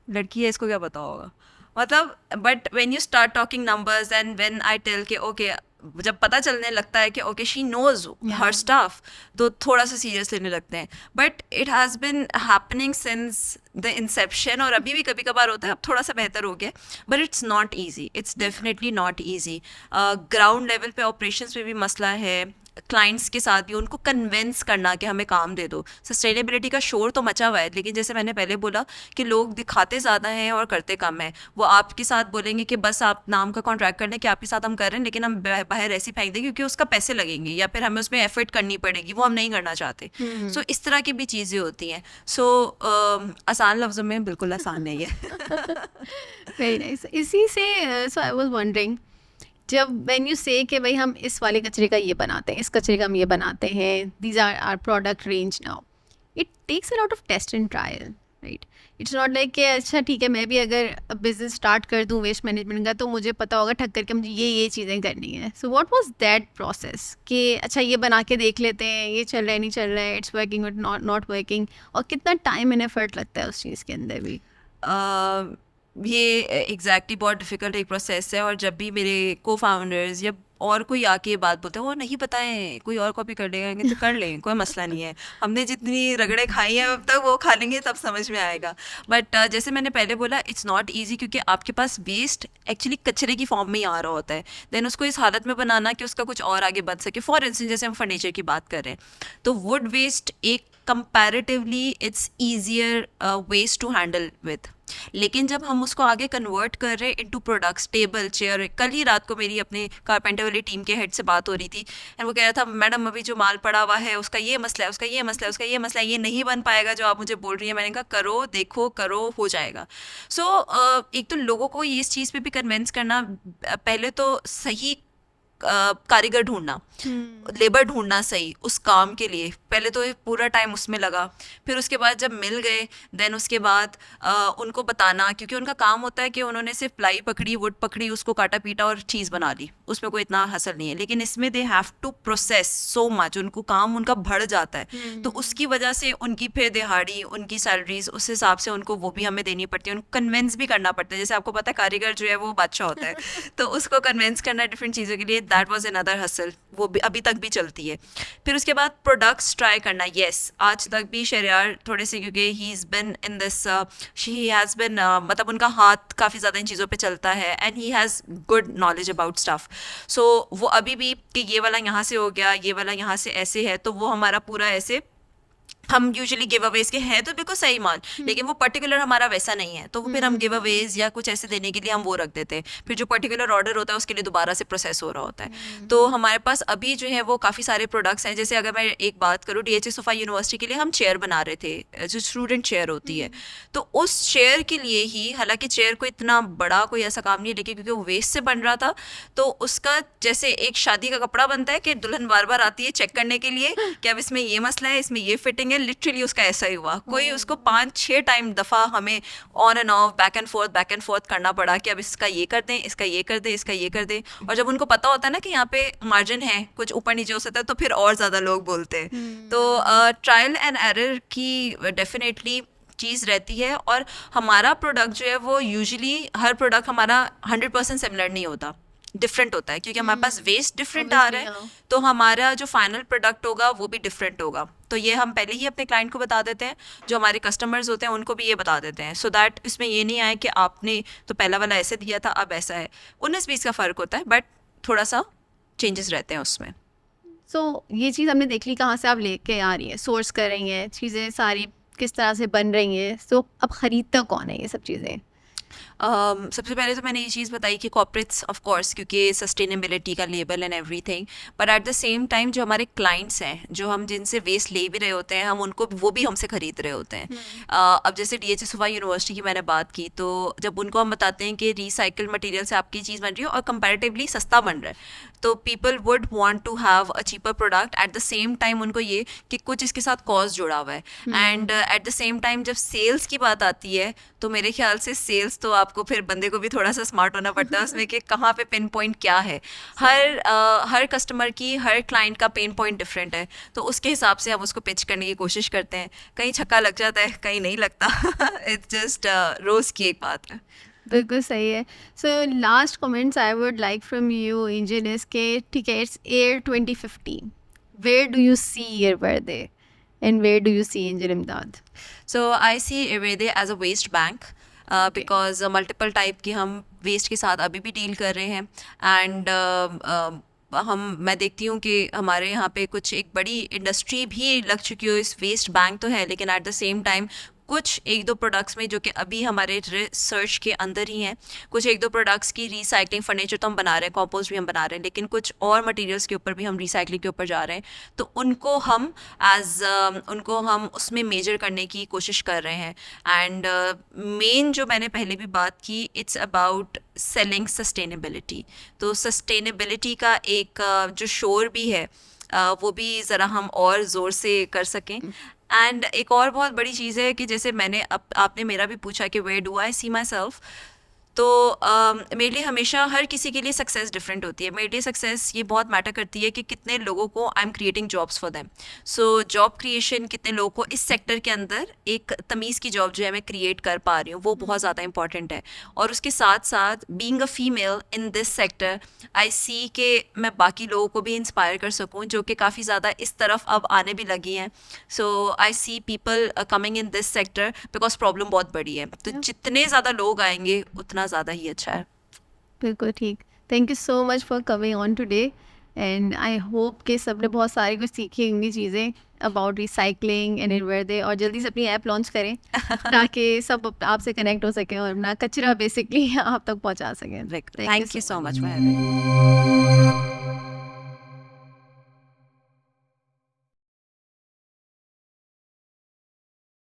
लड़की है, इसको क्या पता होगा, मतलब। But when you start talking numbers and when I tell के ओके, जब पता चलने लगता है कि okay she knows her stuff, तो थोड़ा सा सीरियस लेने लगते हैं। But it has been happening since the inception, और अभी भी कभी कभार होता है, अब थोड़ा सा बेहतर हो गया, but it's not easy, it's definitely not easy. Ground level पे ऑपरेशंस में भी मसला है, क्लाइंट्स के साथ भी उनको कन्विंस करना कि हमें काम दे दो। सस्टेनेबिलिटी का शोर तो मचा हुआ है, लेकिन जैसे मैंने पहले बोला कि लोग दिखाते ज़्यादा हैं और करते कम हैं। वो आपके साथ बोलेंगे कि बस आप नाम का कॉन्ट्रैक्ट कर लें कि आपके साथ हम कर रहे हैं, लेकिन हम बाहर ऐसे फेंक दें क्योंकि उसका पैसे लगेंगे, या फिर हमें उसमें एफर्ट करनी पड़ेगी, वो हम नहीं करना चाहते। सो इस तरह की भी चीज़ें होती हैं। सो आसान लफ्ज़ों में बिल्कुल आसान नहीं है। Very nice. इसी से सो आई वाज वंडरिंग, जब व्हेन यू से कि भाई हम इस वाले कचरे का ये बनाते हैं, इस कचरे का हम ये बनाते हैं, these are our product range now, it takes a lot of test and trial, right? It's not like कि अच्छा ठीक है, मैं भी अगर बिजनेस स्टार्ट कर दूँ वेस्ट मैनेजमेंट का, तो मुझे पता होगा ठक करके मुझे ये चीज़ें करनी है। So what was that process कि अच्छा ये बना के देख लेते हैं, ये चल रहा है नहीं चल रहा है, it's working but not working, और कितना टाइम एंड एफर्ट लगता है उस चीज़ के अंदर भी? ये एग्जैक्टली बहुत डिफ़िकल्ट एक प्रोसेस है। और जब भी मेरे को फाउंडर्स या और कोई आके ये बात बोलते हैं, वो नहीं बताएं, कोई और कॉपी कर लेंगे तो कर लें, कोई मसला नहीं है, हमने जितनी रगड़े खाई हैं अब तक, वो खा लेंगे तब समझ में आएगा। बट जैसे मैंने पहले बोला, इट्स नॉट ईजी, क्योंकि आपके पास वेस्ट एक्चुअली कचरे की फॉर्म में ही आ रहा होता है। देन उसको इस हालत में बनाना कि उसका कुछ और आगे बन सके। फॉर इंस्टेंस जैसे हम फर्नीचर की बात कर रहे हैं, तो वुड वेस्ट एक comparatively it's easier waste to handle with. लेकिन जब हम उसको आगे कन्वर्ट कर रहे हैं इनटू प्रोडक्ट्स, टेबल, चेयर, कल ही रात को मेरी अपने कारपेंटर वाली टीम के हेड से बात हो रही थी, एंड वो कह रहा था, मैडम अभी जो माल पड़ा हुआ है उसका ये मसला है, उसका ये मसला है, उसका ये मसला है, ये नहीं बन पाएगा जो आप मुझे बोल रही है। मैंने कहा करो, देखो, करो, हो जाएगा। सो एक तो लोगों को इस चीज़ पे भी कन्विंस करना, पहले तो सही कारीगर ढूंढना, लेबर ढूंढना सही उस काम के लिए, पहले तो पूरा टाइम उसमें लगा। फिर उसके बाद जब मिल गए, देन उसके बाद उनको बताना, क्योंकि उनका काम होता है कि उन्होंने सिर्फ प्लाई पकड़ी, वुड पकड़ी, उसको काटा पीटा और चीज़ बना ली, उसमें कोई इतना हसल नहीं है। लेकिन इसमें they have to process so much, उनको काम उनका बढ़ जाता है। तो उसकी वजह से उनकी फिर दिहाड़ी, उनकी सैलरीज, उस हिसाब से उनको वो भी हमें देनी पड़ती है, उनको कन्विंस भी करना पड़ता है। जैसे आपको पता है कारीगर जो है वो बादशाह होता है, तो उसको कन्विंस करना डिफरेंट चीज़ों के लिए, दैट वाज अनदर हसल, वो भी अभी तक भी चलती है। फिर उसके बाद प्रोडक्ट्स ट्राई करना, येस, आज तक भी शहरियार थोड़े से, क्योंकि he is been in this, he has been, मतलब उनका हाथ काफ़ी ज़्यादा इन चीज़ों पे चलता है, and he has good knowledge about stuff. So वो अभी भी कि ये वाला यहाँ से हो गया, ये वाला यहाँ से ऐसे है, तो वो हमारा पूरा ऐसे हम यूजुअली गिव अवेज के हैं तो बिल्कुल सही माल, लेकिन वो पर्टिकुलर हमारा वैसा नहीं है, तो वो फिर हम गिव अवेज या कुछ ऐसे देने के लिए हम वो रख देते हैं, फिर जो पर्टिकुलर ऑर्डर होता है उसके लिए दोबारा से प्रोसेस हो रहा होता है। तो हमारे पास अभी जो है वो काफ़ी सारे प्रोडक्ट्स हैं। जैसे अगर मैं एक बात करूँ, DHA सोफा यूनिवर्सिटी के लिए हम चेयर बना रहे थे, जो स्टूडेंट चेयर होती है, तो उस चेयर के लिए ही, हालांकि चेयर को इतना बड़ा कोई ऐसा काम नहीं है, लेकिन क्योंकि वो वेस्ट से बन रहा था, तो उसका जैसे एक शादी का कपड़ा बनता है कि दुल्हन बार बार आती है चेक करने के लिए कि अब इसमें ये मसला है, इसमें ये फिटिंग है, लिटरली उसका ऐसा ही हुआ। कोई उसको 5-6 टाइम दफ़ा हमें on end of, back and fourth करना पड़ा कि अब इसका ये कर दें, इसका ये कर दें, इसका ये कर दें। और जब उनको पता होता है ना कि यहाँ पे मार्जिन है, कुछ ऊपर नीचे हो सकता है, तो फिर और ज़्यादा लोग बोलते हैं। तो ट्रायल एंड एरर की डेफिनेटली चीज़ रहती है। और हमारा प्रोडक्ट जो है वो यूजुअली, हर प्रोडक्ट हमारा 100% सिमिलर नहीं होता, डिफरेंट होता है, क्योंकि हमारे पास वेस्ट डिफरेंट आ रहा है, तो हमारा जो फाइनल प्रोडक्ट होगा वो भी डिफरेंट होगा। तो ये हम पहले ही अपने क्लाइंट को बता देते हैं, जो हमारे कस्टमर्स होते हैं उनको भी ये बता देते हैं, सो दैट इसमें ये नहीं आए कि आपने तो पहला वाला ऐसे दिया था अब ऐसा है। 19-20 का फ़र्क होता है, बट थोड़ा सा चेंजेस रहते हैं उसमें। सो ये चीज़ हमने देख ली कहाँ से आप लेके आ रही हैं, सोर्स कर रही हैं, चीज़ें सारी किस तरह से बन रही हैं। सो अब ख़रीदता कौन है ये सब चीज़ें? सबसे पहले तो मैंने ये चीज़ बताई कि कॉर्पोरेट्स ऑफ कोर्स, क्योंकि सस्टेनेबिलिटी का label and everything, but at the same time जो हमारे क्लाइंट्स हैं, जो हम जिनसे वेस्ट ले भी रहे होते हैं, हम उनको, वो भी हमसे ख़रीद रहे होते हैं। अब जैसे DHA सोफा यूनिवर्सिटी की मैंने बात की, तो जब उनको हम बताते हैं कि रिसाइकल मटेरियल से आपकी चीज़ बन रही है और कंपैरेटिवली सस्ता बन रहा है, तो people would want to have a cheaper product. At the same time उनको ये कि कुछ इसके साथ कॉस्ट जुड़ा हुआ है, and eight the same time जब सेल्स की बात आती है, तो मेरे ख्याल से सेल्स तो आपको फिर बंदे को भी थोड़ा सा स्मार्ट होना पड़ता है उसमें कि कहाँ पे पिन पॉइंट क्या है। हर कस्टमर की, हर क्लाइंट का पेन पॉइंट डिफरेंट है, तो उसके हिसाब से हम उसको पिच करने की कोशिश करते हैं। कहीं छक्का लग जाता है, कहीं नहीं लगता। इट्स जस्ट रोज़ की एक बात है। बिल्कुल सही है। So last comments I would like from you Angel is के ठीक है, it's year 2050, where do you see Ayurveda and where do you see Angel Imdad? So I see Ayurveda as a waste bank, because multiple type की हम वेस्ट के साथ अभी भी डील कर रहे हैं। एंड मैं देखती हूँ कि हमारे यहाँ पे कुछ एक बड़ी इंडस्ट्री भी लग चुकी हो इस वेस्ट बैंक तो है, लेकिन एट द सेम टाइम कुछ 1-2 प्रोडक्ट्स में जो कि अभी हमारे रिसर्च के अंदर ही हैं, कुछ 1-2 प्रोडक्ट्स की रीसाइकलिंग, फर्नीचर तो हम बना रहे हैं, कंपोस्ट भी हम बना रहे हैं, लेकिन कुछ और मटेरियल्स के ऊपर भी हम रीसाइकलिंग के ऊपर जा रहे हैं, तो उनको हम उसमें मेजर करने की कोशिश कर रहे हैं। एंड मेन जो मैंने पहले भी बात की, इट्स अबाउट सेलिंग सस्टेनेबिलिटी। तो सस्टेनेबिलिटी का एक जो शोर भी है, वो भी ज़रा हम और ज़ोर से कर सकें। एंड एक और बहुत बड़ी चीज़ है कि जैसे आपने मेरा भी पूछा कि where do I see myself, तो मेरे लिए हमेशा हर किसी के लिए सक्सेस डिफरेंट होती है। मेरे लिए सक्सेस ये बहुत मैटर करती है कि कितने लोगों को I am creating jobs for them. So job creation, कितने लोगों को इस सेक्टर के अंदर एक तमीज़ की जॉब जो है मैं क्रिएट कर पा रही हूँ, वो बहुत ज़्यादा इंपॉर्टेंट है। और उसके साथ साथ being a female in this sector, I see कि मैं बाकी लोगों को भी इंस्पायर कर सकूँ, जो कि काफ़ी ज़्यादा इस तरफ अब आने भी लगी हैं। So I see people coming in this sector because problem बहुत बड़ी है, तो जितने ज़्यादा लोग आएंगे उतना ज़्यादा ही अच्छा है। बिल्कुल ठीक। Thank you so much for coming on today, and I hope कि सब ने बहुत सारी कुछ सीखी होंगी चीज़ें अबाउट रिसाइकलिंग एंड Ayurveda, और जल्दी से अपनी ऐप लॉन्च करें ताकि सब आपसे कनेक्ट हो सकें और अपना कचरा बेसिकली आप तक पहुंचा सकें। Thank you so much for having me.